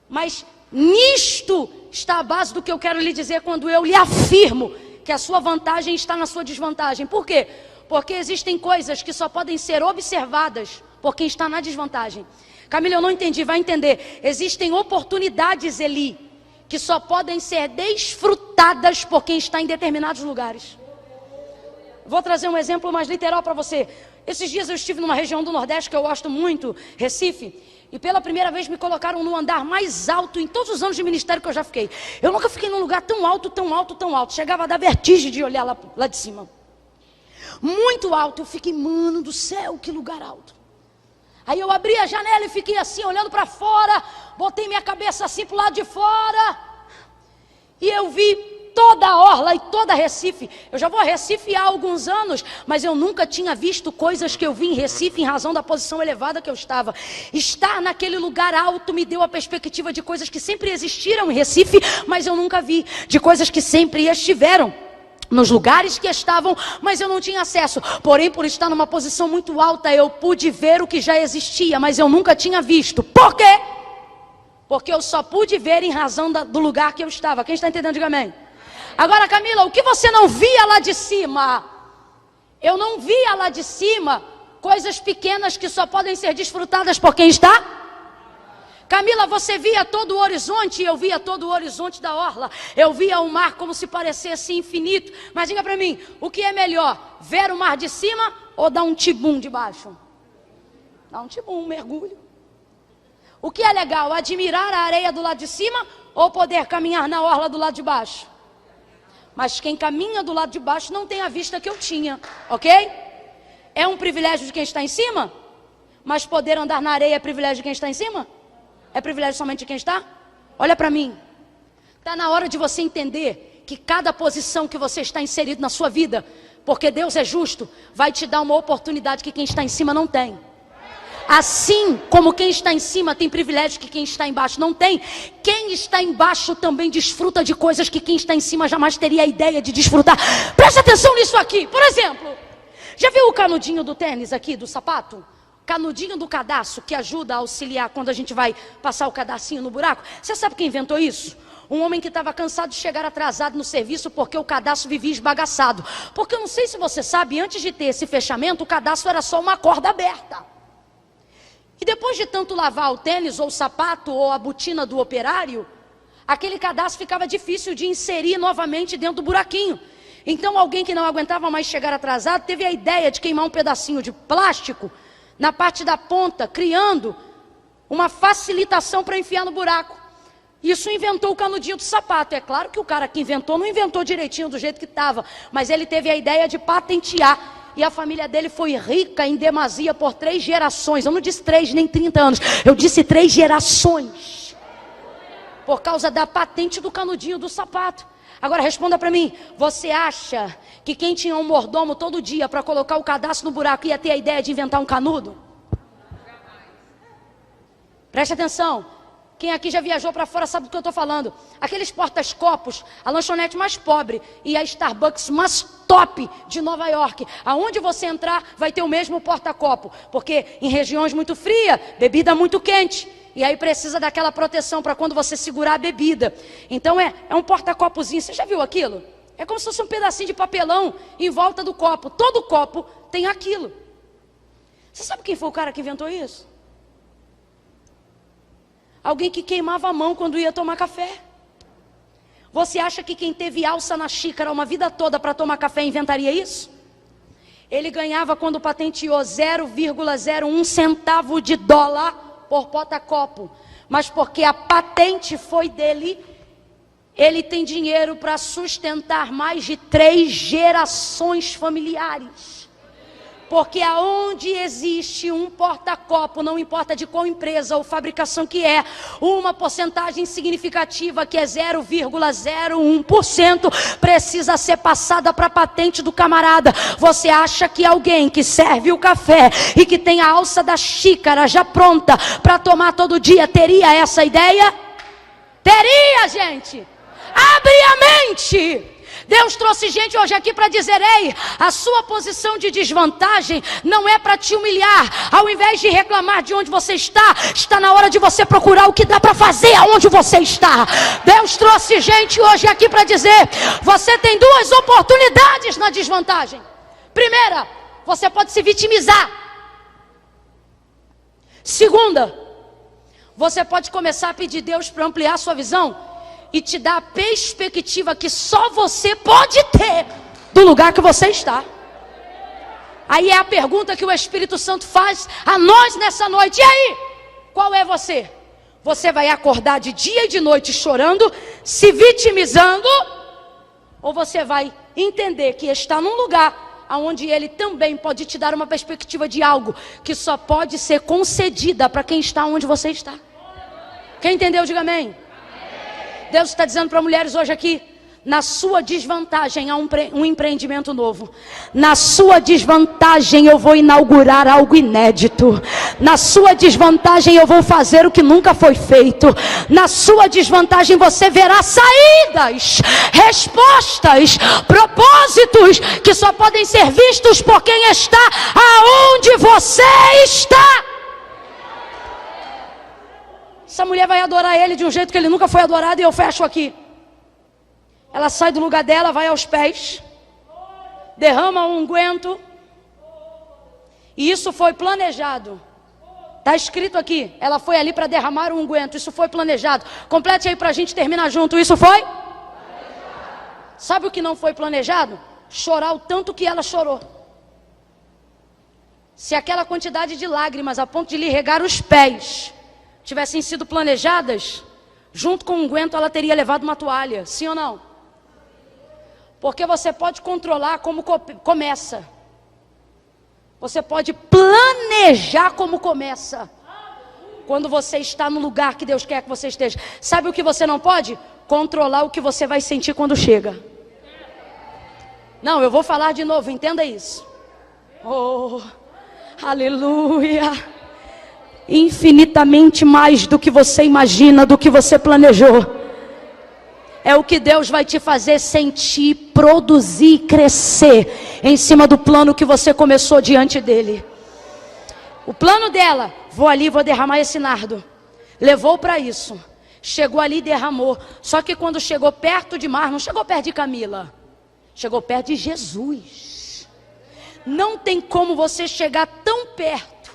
mas nisto está a base do que eu quero lhe dizer quando eu lhe afirmo que a sua vantagem está na sua desvantagem. Por quê? Porque existem coisas que só podem ser observadas por quem está na desvantagem. Camila, eu não entendi, vai entender. Existem oportunidades, Eli, que só podem ser desfrutadas por quem está em determinados lugares. Vou trazer um exemplo mais literal para você. Esses dias eu estive numa região do Nordeste que eu gosto muito, Recife, e pela primeira vez me colocaram no andar mais alto em todos os anos de ministério que eu já fiquei. Eu nunca fiquei num lugar tão alto, tão alto, tão alto. Chegava a dar vertigem de olhar lá de cima. Muito alto. Eu fiquei, mano do céu, que lugar alto. Aí eu abri a janela e fiquei assim, olhando para fora. Botei minha cabeça assim para o lado de fora. E eu vi toda a orla e toda Recife. Eu já vou a Recife há alguns anos, mas eu nunca tinha visto coisas que eu vi em Recife em razão da posição elevada que eu estava. Estar naquele lugar alto me deu a perspectiva de coisas que sempre existiram em Recife, mas eu nunca vi. De coisas que sempre estiveram nos lugares que estavam, mas eu não tinha acesso. Porém, por estar numa posição muito alta, eu pude ver o que já existia, mas eu nunca tinha visto. Por quê? Porque eu só pude ver em razão do lugar que eu estava. Quem está entendendo, diga amém. Agora, Camila, o que você não via lá de cima? Eu não via lá de cima coisas pequenas que só podem ser desfrutadas por quem está. Camila, você via todo o horizonte, eu via todo o horizonte da orla. Eu via o mar como se parecesse infinito. Mas diga para mim, o que é melhor? Ver o mar de cima ou dar um tibum de baixo? Dá um tibum, um mergulho. O que é legal? Admirar a areia do lado de cima ou poder caminhar na orla do lado de baixo? Mas quem caminha do lado de baixo não tem a vista que eu tinha, ok? É um privilégio de quem está em cima? Mas poder andar na areia é privilégio de quem está em cima? É privilégio somente de quem está? Olha para mim. Está na hora de você entender que cada posição que você está inserido na sua vida, porque Deus é justo, vai te dar uma oportunidade que quem está em cima não tem. Assim como quem está em cima tem privilégio que quem está embaixo não tem, quem está embaixo também desfruta de coisas que quem está em cima jamais teria a ideia de desfrutar. Preste atenção nisso aqui. Por exemplo, já viu o canudinho do tênis aqui, do sapato? Canudinho do cadarço, que ajuda a auxiliar quando a gente vai passar o cadarcinho no buraco. Você sabe quem inventou isso? Um homem que estava cansado de chegar atrasado no serviço porque o cadarço vivia esbagaçado. Porque eu não sei se você sabe, antes de ter esse fechamento, o cadarço era só uma corda aberta. E depois de tanto lavar o tênis, ou o sapato, ou a botina do operário, aquele cadarço ficava difícil de inserir novamente dentro do buraquinho. Então alguém que não aguentava mais chegar atrasado, teve a ideia de queimar um pedacinho de plástico na parte da ponta, criando uma facilitação para enfiar no buraco. Isso inventou o canudinho do sapato. É claro que o cara que inventou não inventou direitinho do jeito que estava, mas ele teve a ideia de patentear. E a família dele foi rica em demasia por 3 gerações. Eu não disse 3 nem 30 anos, eu disse 3 gerações. Por causa da patente do canudinho do sapato. Agora responda para mim, você acha que quem tinha um mordomo todo dia para colocar o cadastro no buraco ia ter a ideia de inventar um canudo? Preste atenção, quem aqui já viajou para fora sabe do que eu estou falando. Aqueles portas-copos, a lanchonete mais pobre e a Starbucks mais top de Nova York. Aonde você entrar vai ter o mesmo porta-copo, porque em regiões muito frias, bebida muito quente. E aí precisa daquela proteção para quando você segurar a bebida. Então é um porta-copozinho. Você já viu aquilo? É como se fosse um pedacinho de papelão em volta do copo. Todo copo tem aquilo. Você sabe quem foi o cara que inventou isso? Alguém que queimava a mão quando ia tomar café. Você acha que quem teve alça na xícara uma vida toda para tomar café inventaria isso? Ele ganhava quando patenteou 0,01 centavo de dólar por porta-copo, mas porque a patente foi dele, ele tem dinheiro para sustentar mais de 3 gerações familiares. Porque aonde existe um porta-copo, não importa de qual empresa ou fabricação que é, uma porcentagem significativa que é 0,01% precisa ser passada para a patente do camarada. Você acha que alguém que serve o café e que tem a alça da xícara já pronta para tomar todo dia teria essa ideia? Teria, gente! Abre a mente! Deus trouxe gente hoje aqui para dizer, ei, a sua posição de desvantagem não é para te humilhar. Ao invés de reclamar de onde você está na hora de você procurar o que dá para fazer aonde você está. Deus trouxe gente hoje aqui para dizer, você tem 2 oportunidades na desvantagem. Primeira, você pode se vitimizar. Segunda, você pode começar a pedir Deus para ampliar a sua visão e te dar a perspectiva que só você pode ter do lugar que você está. Aí é a pergunta que o Espírito Santo faz a nós nessa noite. E aí? Qual é você? Você vai acordar de dia e de noite chorando, se vitimizando? Ou você vai entender que está num lugar onde Ele também pode te dar uma perspectiva de algo que só pode ser concedida para quem está onde você está? Quem entendeu, diga amém. Deus está dizendo para mulheres hoje aqui, na sua desvantagem há um empreendimento novo. Na sua desvantagem eu vou inaugurar algo inédito. Na sua desvantagem eu vou fazer o que nunca foi feito. Na sua desvantagem você verá saídas, respostas, propósitos que só podem ser vistos por quem está aonde você está. Essa mulher vai adorar ele de um jeito que ele nunca foi adorado e eu fecho aqui. Ela sai do lugar dela, vai aos pés, derrama um unguento. E isso foi planejado. Está escrito aqui, ela foi ali para derramar um unguento. Isso foi planejado. Complete aí para a gente terminar junto. Isso foi? Sabe o que não foi planejado? Chorar o tanto que ela chorou. Se aquela quantidade de lágrimas a ponto de lhe regar os pés tivessem sido planejadas, junto com o unguento ela teria levado uma toalha. Sim ou não? Porque você pode controlar como começa. Você pode planejar como começa. Quando você está no lugar que Deus quer que você esteja. Sabe o que você não pode? Controlar o que você vai sentir quando chega. Não, eu vou falar de novo, entenda isso. Oh, aleluia. Infinitamente mais do que você imagina, do que você planejou. É o que Deus vai te fazer sentir, produzir, crescer em cima do plano que você começou diante dele. O plano dela, vou ali, vou derramar esse nardo. Levou para isso. Chegou ali e derramou. Só que quando chegou perto de Mar, não chegou perto de Camila. Chegou perto de Jesus. Não tem como você chegar tão perto.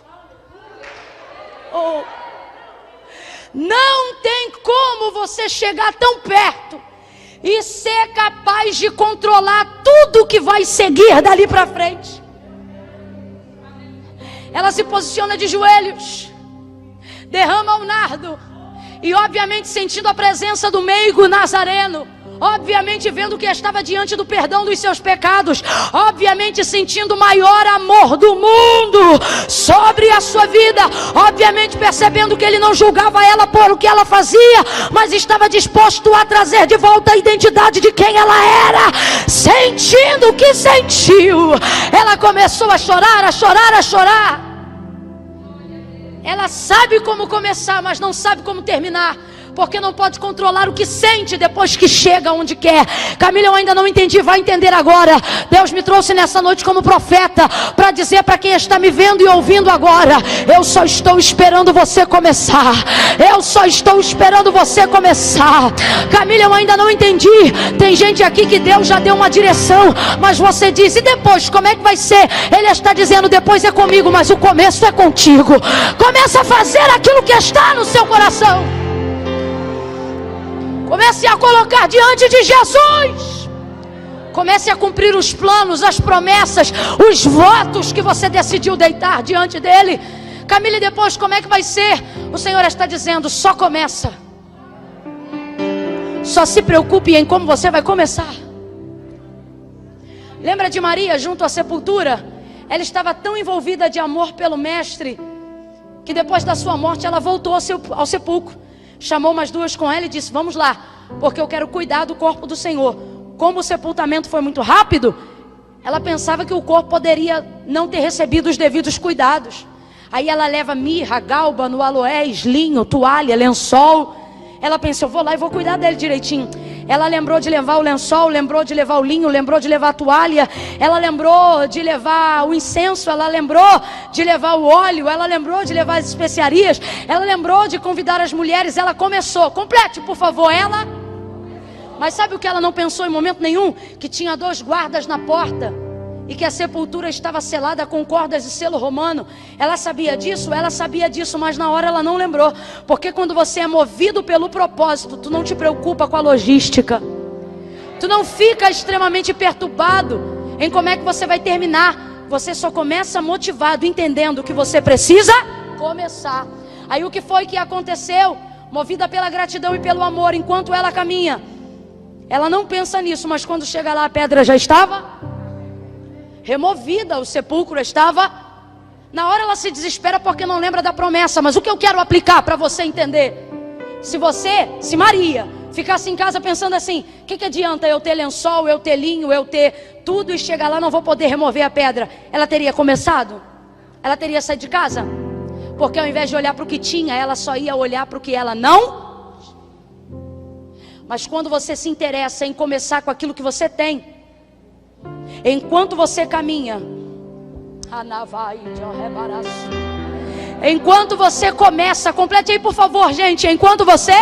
Oh. Não tem como você chegar tão perto e ser capaz de controlar tudo que vai seguir dali para frente. Ela se posiciona de joelhos, derrama o nardo e obviamente sentindo a presença do meigo nazareno, obviamente vendo que estava diante do perdão dos seus pecados, obviamente sentindo o maior amor do mundo sobre a sua vida, obviamente percebendo que ele não julgava ela por o que ela fazia, mas estava disposto a trazer de volta a identidade de quem ela era. Sentindo o que sentiu, ela começou a chorar, a chorar, a chorar. Ela sabe como começar, mas não sabe como terminar, porque não pode controlar o que sente depois que chega onde quer. Camila, eu ainda não entendi, vai entender agora. Deus me trouxe nessa noite como profeta para dizer para quem está me vendo e ouvindo agora: eu só estou esperando você começar. Eu só estou esperando você começar. Camila, eu ainda não entendi. Tem gente aqui que Deus já deu uma direção, mas você diz: e depois, como é que vai ser? Ele está dizendo: depois é comigo, mas o começo é contigo. Começa a fazer aquilo que está no seu coração. Comece a colocar diante de Jesus. Comece a cumprir os planos, as promessas, os votos que você decidiu deitar diante dele. Camila, e depois como é que vai ser? O Senhor está dizendo: só começa. Só se preocupe em como você vai começar. Lembra de Maria junto à sepultura? Ela estava tão envolvida de amor pelo mestre, que depois da sua morte ela voltou ao sepulcro. Chamou umas duas com ela e disse: vamos lá, porque eu quero cuidar do corpo do Senhor. Como o sepultamento foi muito rápido, ela pensava que o corpo poderia não ter recebido os devidos cuidados. Aí ela leva mirra, gálbano, aloés, linho, toalha, lençol. Ela pensou: eu vou lá e vou cuidar dele direitinho. Ela lembrou de levar o lençol, lembrou de levar o linho, lembrou de levar a toalha. Ela lembrou de levar o incenso, ela lembrou de levar o óleo, ela lembrou de levar as especiarias, ela lembrou de convidar as mulheres. Ela começou. Complete, por favor. Ela... Mas sabe o que ela não pensou em momento nenhum? Que tinha 2 guardas na porta e que a sepultura estava selada com cordas de selo romano. Ela sabia disso, mas na hora ela não lembrou. Porque quando você é movido pelo propósito, tu não te preocupa com a logística. Tu não fica extremamente perturbado em como é que você vai terminar. Você só começa motivado, entendendo que você precisa começar. Aí o que foi que aconteceu? Movida pela gratidão e pelo amor, enquanto ela caminha, ela não pensa nisso, mas quando chega lá a pedra já estava removida, o sepulcro estava. Na hora ela se desespera porque não lembra da promessa. Mas o que eu quero aplicar para você entender: se Maria ficasse em casa pensando assim: o que adianta eu ter lençol, eu ter linho, eu ter tudo e chegar lá não vou poder remover a pedra? Ela teria começado? Ela teria saído de casa? Porque ao invés de olhar para o que tinha, ela só ia olhar para o que ela não. Mas quando você se interessa em começar com aquilo que você tem, enquanto você caminha, enquanto você começa, complete aí por favor, gente. Enquanto você,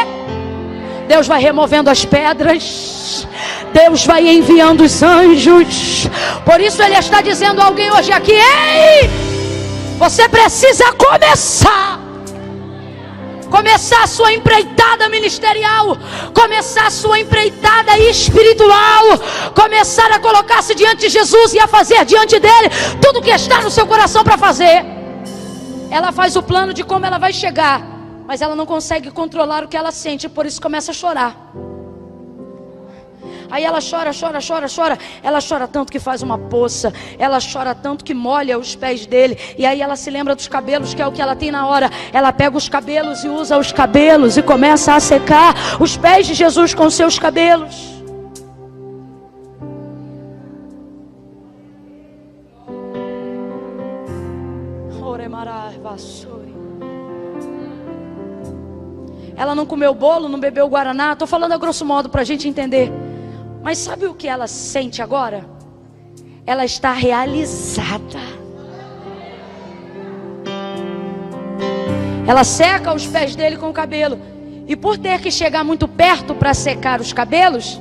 Deus vai removendo as pedras. Deus vai enviando os anjos. Por isso Ele está dizendo a alguém hoje aqui: ei, você precisa começar a sua empreitada ministerial, começar a sua empreitada espiritual, começar a colocar-se diante de Jesus e a fazer diante dele tudo que está no seu coração para fazer. Ela faz o plano de como ela vai chegar, mas ela não consegue controlar o que ela sente, por isso começa a chorar. Aí ela chora. Ela chora tanto que faz uma poça. Ela chora tanto que molha os pés dele. E aí ela se lembra dos cabelos, que é o que ela tem na hora. Ela pega os cabelos e usa os cabelos e começa a secar os pés de Jesus com seus cabelos. Ela não comeu bolo, não bebeu guaraná. Estou falando a grosso modo para a gente entender. Mas sabe o que ela sente agora? Ela está realizada. Ela seca os pés dele com o cabelo. E por ter que chegar muito perto para secar os cabelos,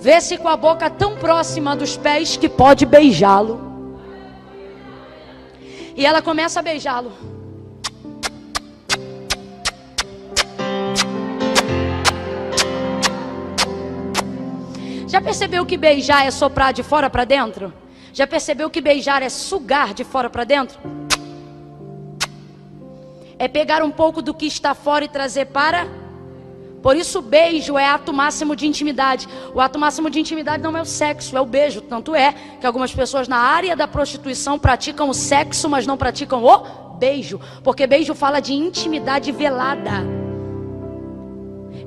vê-se com a boca tão próxima dos pés que pode beijá-lo. E ela começa a beijá-lo. Já percebeu que beijar é soprar de fora para dentro? Já percebeu que beijar é sugar de fora para dentro? É pegar um pouco do que está fora e trazer para... Por isso o beijo é ato máximo de intimidade. O ato máximo de intimidade não é o sexo, é o beijo. Tanto é que algumas pessoas na área da prostituição praticam o sexo, mas não praticam o beijo. Porque beijo fala de intimidade velada.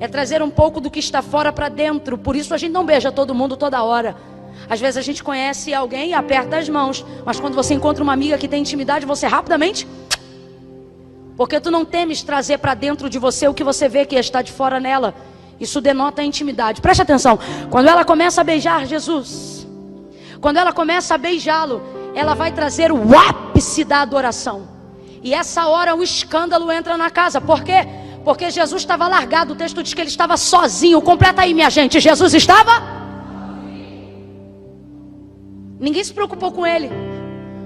É trazer um pouco do que está fora para dentro. Por isso a gente não beija todo mundo toda hora. Às vezes a gente conhece alguém e aperta as mãos. Mas quando você encontra uma amiga que tem intimidade, você rapidamente... Porque tu não temes trazer para dentro de você o que você vê que está de fora nela. Isso denota a intimidade. Preste atenção. Quando ela começa a beijar Jesus, quando ela começa a beijá-lo, ela vai trazer o ápice da adoração. E essa hora o escândalo entra na casa. Por quê? Porque Jesus estava largado. O texto diz que ele estava sozinho. Completa aí, minha gente. Jesus estava? Ninguém se preocupou com ele.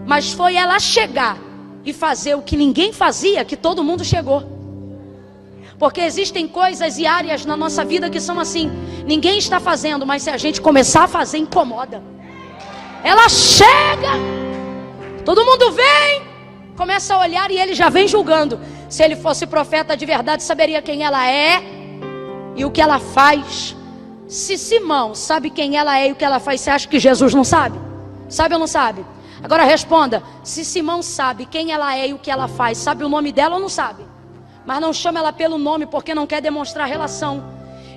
Mas foi ela chegar e fazer o que ninguém fazia, que todo mundo chegou. Porque existem coisas e áreas na nossa vida que são assim. Ninguém está fazendo, mas se a gente começar a fazer, incomoda. Ela chega, todo mundo vem, começa a olhar e ele já vem julgando. Se ele fosse profeta de verdade, saberia quem ela é e o que ela faz. Se Simão sabe quem ela é e o que ela faz, você acha que Jesus não sabe? Sabe ou não sabe? Agora responda, se Simão sabe quem ela é e o que ela faz, sabe o nome dela ou não sabe? Mas não chama ela pelo nome porque não quer demonstrar relação.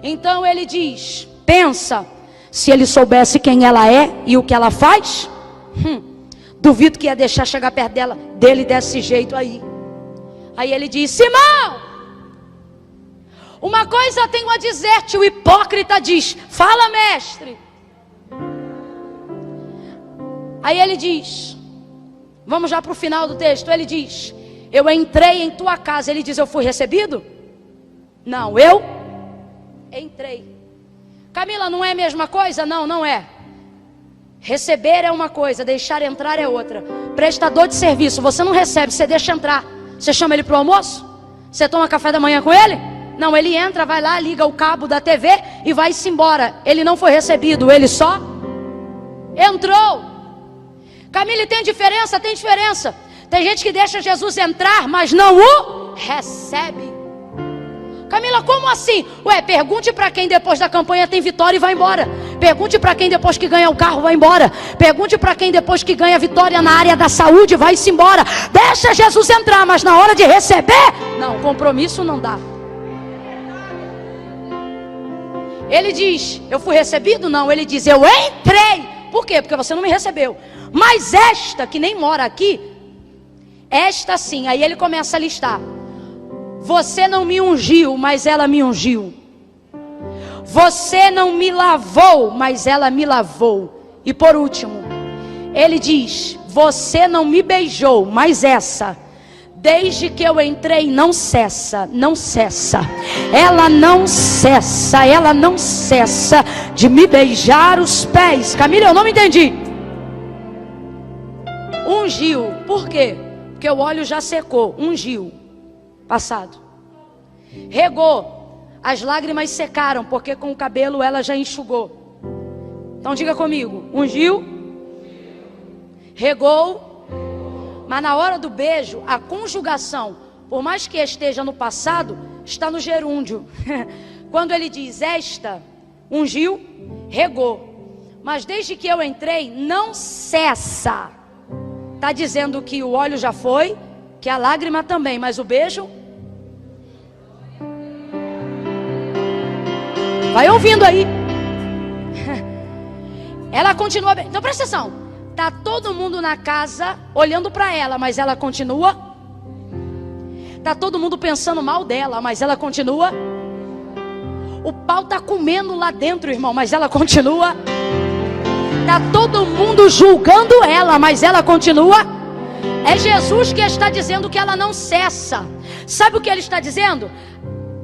Então ele diz, pensa, se ele soubesse quem ela é e o que ela faz, duvido que ia deixar chegar perto dele desse jeito aí. Aí ele diz, Simão, uma coisa tenho a dizer-te. O hipócrita diz, fala, mestre. Aí ele diz, vamos já para o final do texto. Ele diz, eu entrei em tua casa. Ele diz, eu fui recebido? Não, eu entrei. Camila, não é a mesma coisa? Não, não é. Receber é uma coisa, deixar entrar é outra. Prestador de serviço, você não recebe, você deixa entrar. Você chama ele para o almoço? Você toma café da manhã com ele? Não, ele entra, vai lá, liga o cabo da TV e vai-se embora. Ele não foi recebido, ele só entrou. Camila, tem diferença? Tem diferença. Tem gente que deixa Jesus entrar, mas não o recebe. Camila, como assim? Ué, pergunte para quem depois da campanha tem vitória e vai embora. Pergunte para quem depois que ganha o carro vai embora. Pergunte para quem depois que ganha vitória na área da saúde vai-se embora. Deixa Jesus entrar, mas na hora de receber, não, compromisso não dá. Ele diz, eu fui recebido? Não, ele diz, eu entrei. Por quê? Porque você não me recebeu. Mas esta que nem mora aqui, esta sim. Aí ele começa a listar. Você não me ungiu, mas ela me ungiu. Você não me lavou, mas ela me lavou. E por último, ele diz, você não me beijou, mas essa Desde que eu entrei, não cessa, não cessa. Ela não cessa, ela não cessa de me beijar os pés. Camila, eu não me entendi. Ungiu, por quê? Porque o óleo já secou. Ungiu, passado. Regou, as lágrimas secaram, porque com o cabelo ela já enxugou. Então diga comigo, ungiu, regou. Mas na hora do beijo, a conjugação, por mais que esteja no passado, está no gerúndio. Quando ele diz esta, ungiu, regou. Mas desde que eu entrei, não cessa. Está dizendo que o óleo já foi, que a lágrima também, mas o beijo... Vai ouvindo aí. Ela continua bem. Então presta atenção. Tá todo mundo na casa olhando para ela, mas ela continua. Tá todo mundo pensando mal dela, mas ela continua. O pau tá comendo lá dentro, irmão, mas ela continua. Tá todo mundo julgando ela, mas ela continua. É Jesus que está dizendo que ela não cessa. Sabe o que ele está dizendo?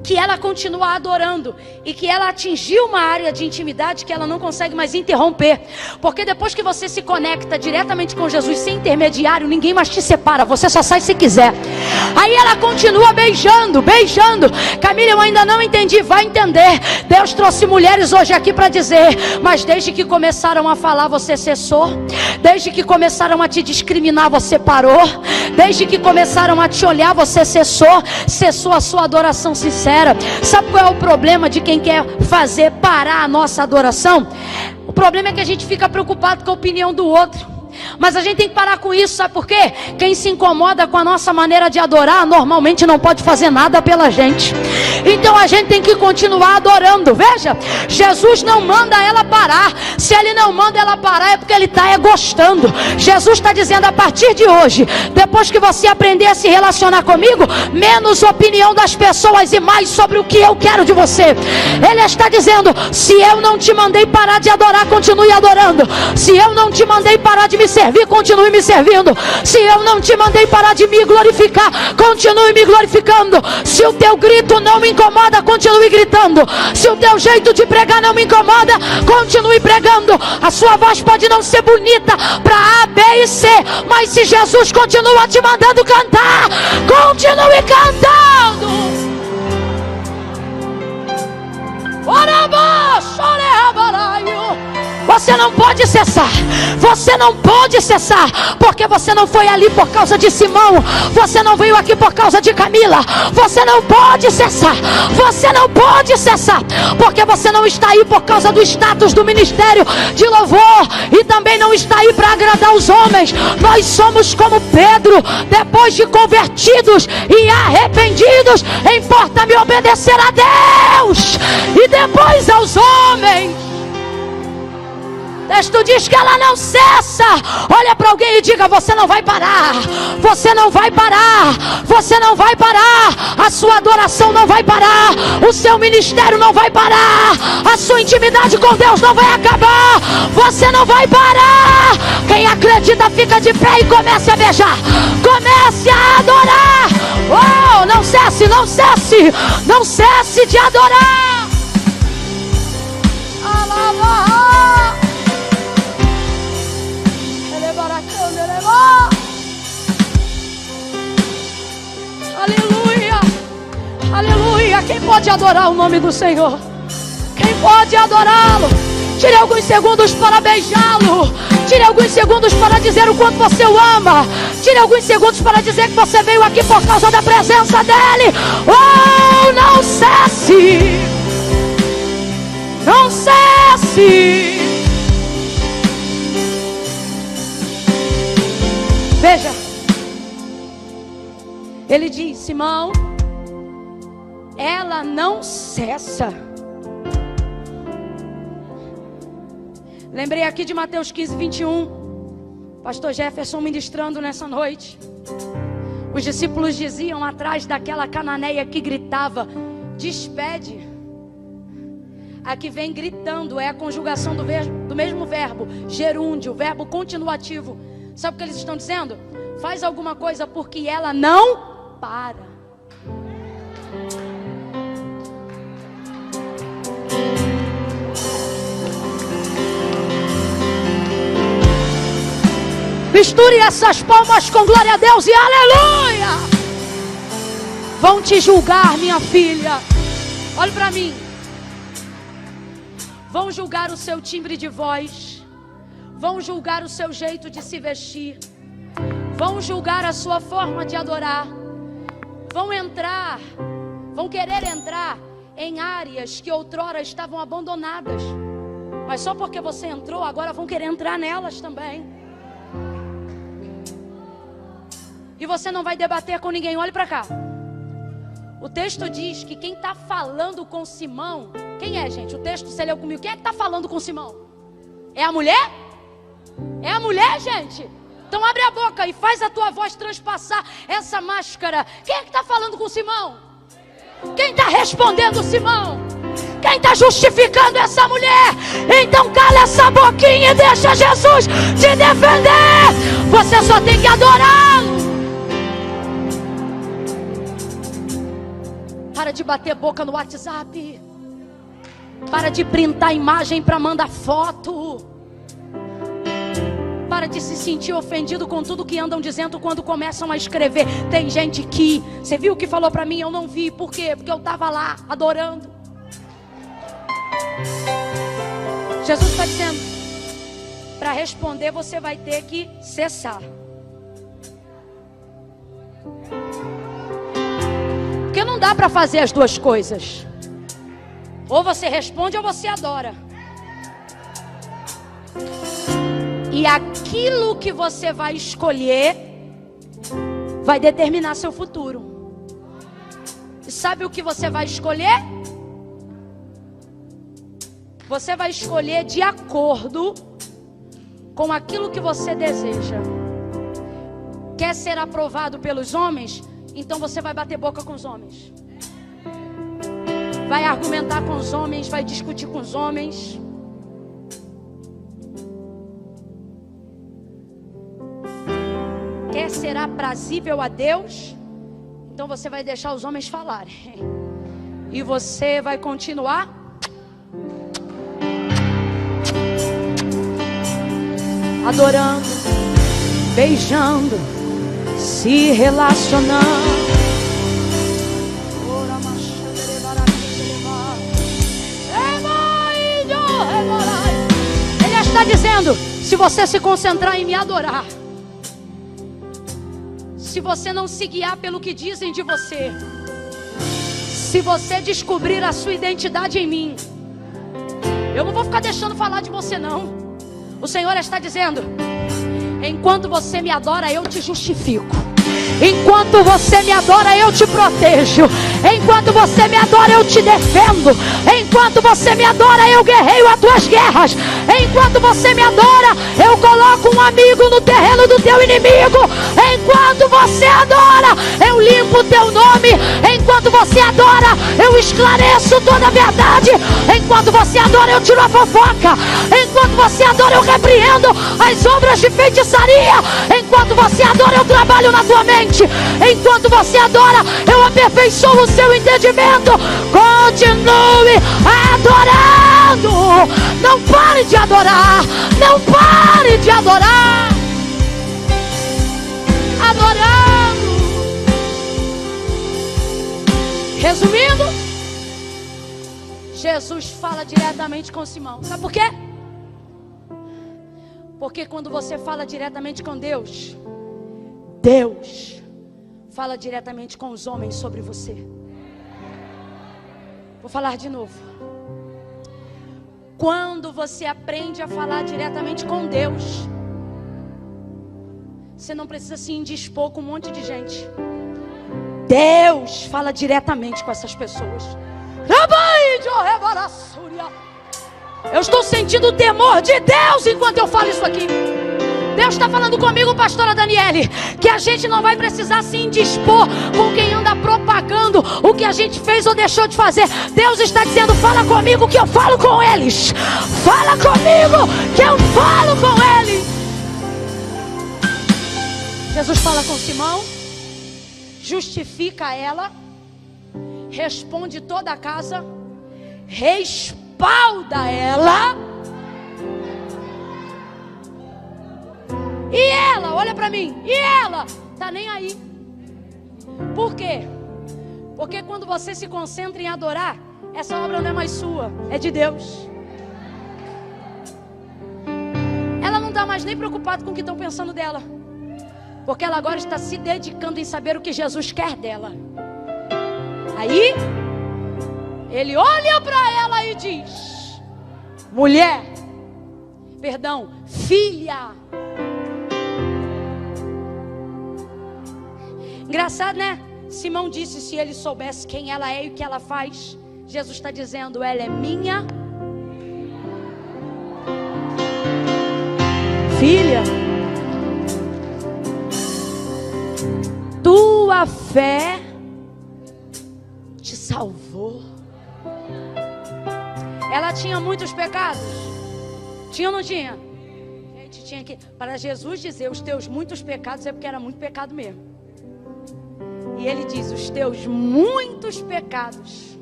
Que ela continua adorando e que ela atingiu uma área de intimidade que ela não consegue mais interromper, porque depois que você se conecta diretamente com Jesus sem intermediário, ninguém mais te separa, você só sai se quiser. Aí ela continua beijando, beijando. Camila, eu ainda não entendi, vai entender. Deus trouxe mulheres hoje aqui para dizer, mas desde que começaram a falar, você cessou. Desde que começaram a te discriminar, você parou. Desde que começaram a te olhar, você cessou. Cessou a sua adoração sincera. Sabe qual é o problema de quem quer fazer parar a nossa adoração? O problema é que a gente fica preocupado com a opinião do outro. Mas a gente tem que parar com isso, sabe por quê? Quem se incomoda com a nossa maneira de adorar, normalmente não pode fazer nada pela gente. Então a gente tem que continuar adorando. Veja, Jesus não manda ela parar. Se ele não manda ela parar, é porque ele está gostando. Jesus está dizendo, a partir de hoje, depois que você aprender a se relacionar comigo, menos opinião das pessoas e mais sobre o que eu quero de você. Ele está dizendo, se eu não te mandei parar de adorar, continue adorando. Se eu não te mandei parar de me servir, continue me servindo. Se eu não te mandei parar de me glorificar, continue me glorificando. Se o teu grito não me incomoda, continue gritando. Se o teu jeito de pregar não me incomoda, continue pregando. A sua voz pode não ser bonita para A, B e C, mas se Jesus continua te mandando cantar, continue cantando. Você não pode cessar. Você não pode cessar, porque você não foi ali por causa de Simão. Você não veio aqui por causa de Camila. Você não pode cessar. Você não pode cessar, porque você não está aí por causa do status do ministério de louvor, e também não está aí para agradar os homens. Nós somos como Pedro, depois de convertidos e arrependidos, importa-me obedecer a Deus e depois aos homens. O texto diz que ela não cessa. Olha para alguém e diga, você não vai parar. Você não vai parar. Você não vai parar. A sua adoração não vai parar. O seu ministério não vai parar. A sua intimidade com Deus não vai acabar. Você não vai parar. Quem acredita fica de pé e comece a beijar. Comece a adorar. Oh, não cesse, não cesse. Não cesse de adorar. Alava. Aleluia, aleluia. Quem pode adorar o nome do Senhor? Quem pode adorá-lo? Tire alguns segundos para beijá-lo. Tire alguns segundos para dizer o quanto você o ama. Tire alguns segundos para dizer que você veio aqui por causa da presença dele. Oh, não cesse. Não cesse. Veja, ele diz, Simão, ela não cessa. Lembrei aqui de Mateus 15, 21. Pastor Jefferson ministrando nessa noite. Os discípulos diziam atrás daquela cananeia que gritava, despede. Aqui vem gritando, é a conjugação do mesmo verbo, gerúndio, verbo continuativo. Sabe o que eles estão dizendo? Faz alguma coisa porque ela não para. Misture essas palmas com glória a Deus e aleluia. Vão te julgar, minha filha. Olhe para mim. Vão julgar o seu timbre de voz. Vão julgar o seu jeito de se vestir. Vão julgar a sua forma de adorar. Vão querer entrar em áreas que outrora estavam abandonadas. Mas só porque você entrou, agora vão querer entrar nelas também. E você não vai debater com ninguém. Olhe para cá. O texto diz que quem está falando com Simão... Quem é, gente? O texto você leu comigo. Quem é que está falando com Simão? É a mulher? É a mulher, gente? Então abre a boca e faz a tua voz transpassar essa máscara. Quem é que está falando com Simão? Quem está respondendo Simão? Quem está justificando essa mulher? Então cala essa boquinha e deixa Jesus te defender. Você só tem que adorá-lo. Para de bater boca no WhatsApp. Para de printar imagem para mandar foto. Para de se sentir ofendido com tudo que andam dizendo quando começam a escrever. Tem gente que, você viu o que falou para mim? Eu não vi. Por quê? Porque eu estava lá adorando. Jesus está dizendo, para responder você vai ter que cessar. Porque não dá para fazer as duas coisas. Ou você responde ou você adora. E aquilo que você vai escolher vai determinar seu futuro. E sabe o que você vai escolher? Você vai escolher de acordo com aquilo que você deseja. Quer ser aprovado pelos homens? Então você vai bater boca com os homens. Vai argumentar com os homens, vai discutir com os homens. Quer ser aprazível a Deus? Então você vai deixar os homens falarem. E você vai continuar adorando, beijando, se relacionando. Ele está dizendo, se você se concentrar em me adorar, se você não se guiar pelo que dizem de você, se você descobrir a sua identidade em mim, eu não vou ficar deixando falar de você não. O Senhor está dizendo, enquanto você me adora, eu te justifico. Enquanto você me adora, eu te protejo. Enquanto você me adora, eu te defendo. Enquanto você me adora, eu guerreio as tuas guerras. Enquanto você me adora, eu coloco um amigo no terreno do teu inimigo. Enquanto você adora, eu limpo o teu nome. Enquanto você adora, eu esclareço toda a verdade. Enquanto você adora, eu tiro a fofoca. Enquanto você adora, eu repreendo as obras de feitiçaria. Enquanto você adora, eu trabalho na tua mente. Enquanto você adora, eu aperfeiçoo o seu entendimento. Continue adorando. Não pare de adorar. Não pare de adorar. Adorando. Resumindo, Jesus fala diretamente com Simão. Sabe por quê? Porque quando você fala diretamente com Deus, Deus fala diretamente com os homens sobre você. Vou falar de novo. Quando você aprende a falar diretamente com Deus, você não precisa se indispor com um monte de gente. Deus fala diretamente com essas pessoas. Eu estou sentindo o temor de Deus enquanto eu falo isso aqui. Deus está falando comigo, pastora Daniele, que a gente não vai precisar se indispor com quem anda propagando o que a gente fez ou deixou de fazer. Deus está dizendo, fala comigo que eu falo com eles. Fala comigo que eu falo com eles. Jesus fala com Simão justifica ela, responde toda a casa, respalda ela. E ela, olha pra mim, e ela tá nem aí. Por quê? Porque quando você se concentra em adorar, essa obra não é mais sua, é de Deus. Ela não está mais nem preocupada com o que estão pensando dela, porque ela agora está se dedicando em saber o que Jesus quer dela. Aí ele olha para ela e diz: mulher, perdão, filha. Engraçado, né? Simão disse: se ele soubesse quem ela é e o que ela faz. Jesus está dizendo: ela é minha filha. Tua fé te salvou. Ela tinha muitos pecados? Tinha ou não tinha? Gente, tinha que... Para Jesus dizer os teus muitos pecados é porque era muito pecado mesmo. E ele diz: os teus muitos pecados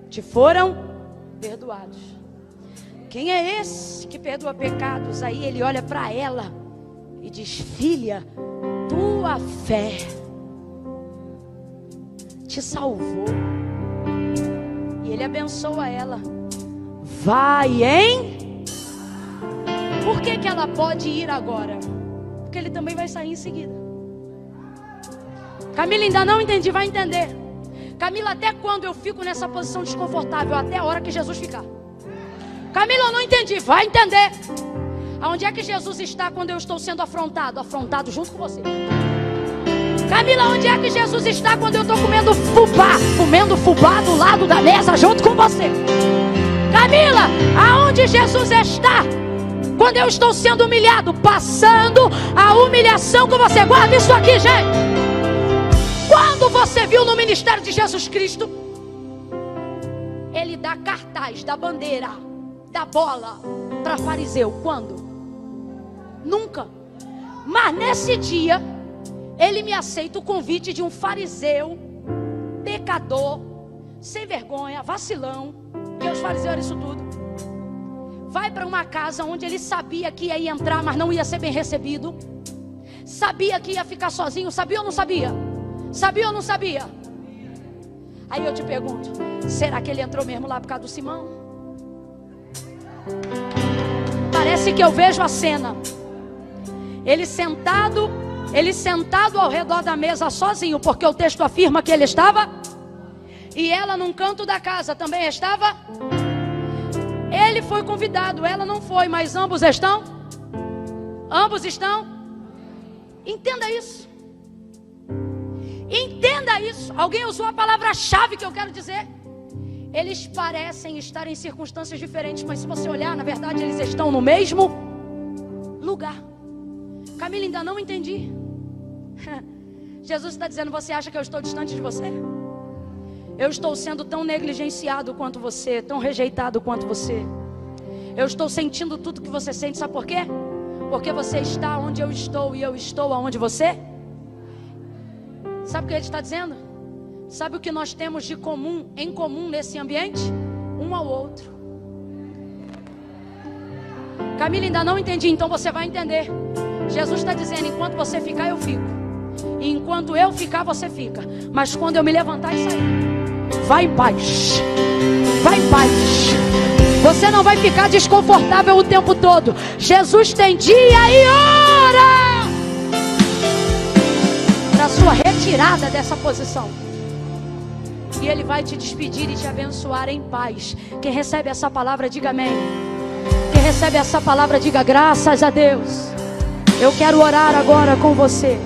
te foram perdoados. Quem é esse que perdoa pecados? Aí ele olha para ela e diz: filha, tua fé te salvou. E ele abençoa ela. Vai, hein? Por que que ela pode ir agora? Porque ele também vai sair em seguida. Camila, ainda não entendi, vai entender. Camila, até quando eu fico nessa posição desconfortável? Até a hora que Jesus ficar. Camila, eu não entendi, vai entender. Aonde é que Jesus está quando eu estou sendo afrontado? Afrontado junto com você. Camila, onde é que Jesus está quando eu estou comendo fubá do lado da mesa junto com você? Camila, aonde Jesus está quando eu estou sendo humilhado? Passando a humilhação com você. Guarda isso aqui, gente. Quando você viu no ministério de Jesus Cristo, ele dá cartaz, dá bandeira, dá bola para fariseu. Quando? Nunca. Mas nesse dia, ele me aceita o convite de um fariseu, pecador, sem vergonha, vacilão, que os fariseus eram isso tudo. Vai para uma casa onde ele sabia que ia entrar, mas não ia ser bem recebido. Sabia que ia ficar sozinho, sabia ou não sabia? Sabia ou não sabia? Aí eu te pergunto, será que ele entrou mesmo lá por causa do Simão? Parece que eu vejo a cena. Ele sentado ao redor da mesa sozinho, porque o texto afirma que ele estava. E ela num canto da casa também estava. Ele foi convidado, ela não foi, mas ambos estão. Ambos estão. Entenda isso. Entenda isso. Alguém usou a palavra-chave que eu quero dizer. Eles parecem estar em circunstâncias diferentes, mas se você olhar, na verdade eles estão no mesmo lugar. Camila, ainda não entendi. Jesus está dizendo: você acha que eu estou distante de você? Eu estou sendo tão negligenciado quanto você, tão rejeitado quanto você. Eu estou sentindo tudo que você sente, sabe por quê? Porque você está onde eu estou e eu estou aonde você. Sabe o que ele está dizendo? Sabe o que nós temos de comum, em comum nesse ambiente? Um ao outro. Camila, ainda não entendi, então você vai entender. Jesus está dizendo: enquanto você ficar, eu fico. E enquanto eu ficar, você fica. Mas quando eu me levantar e sair, vai em paz. Vai em paz. Você não vai ficar desconfortável o tempo todo. Jesus tem dia e hora para sua retirada dessa posição. E Ele vai te despedir e te abençoar em paz. Quem recebe essa palavra, diga amém. Quem recebe essa palavra, diga graças a Deus. Eu quero orar agora com você.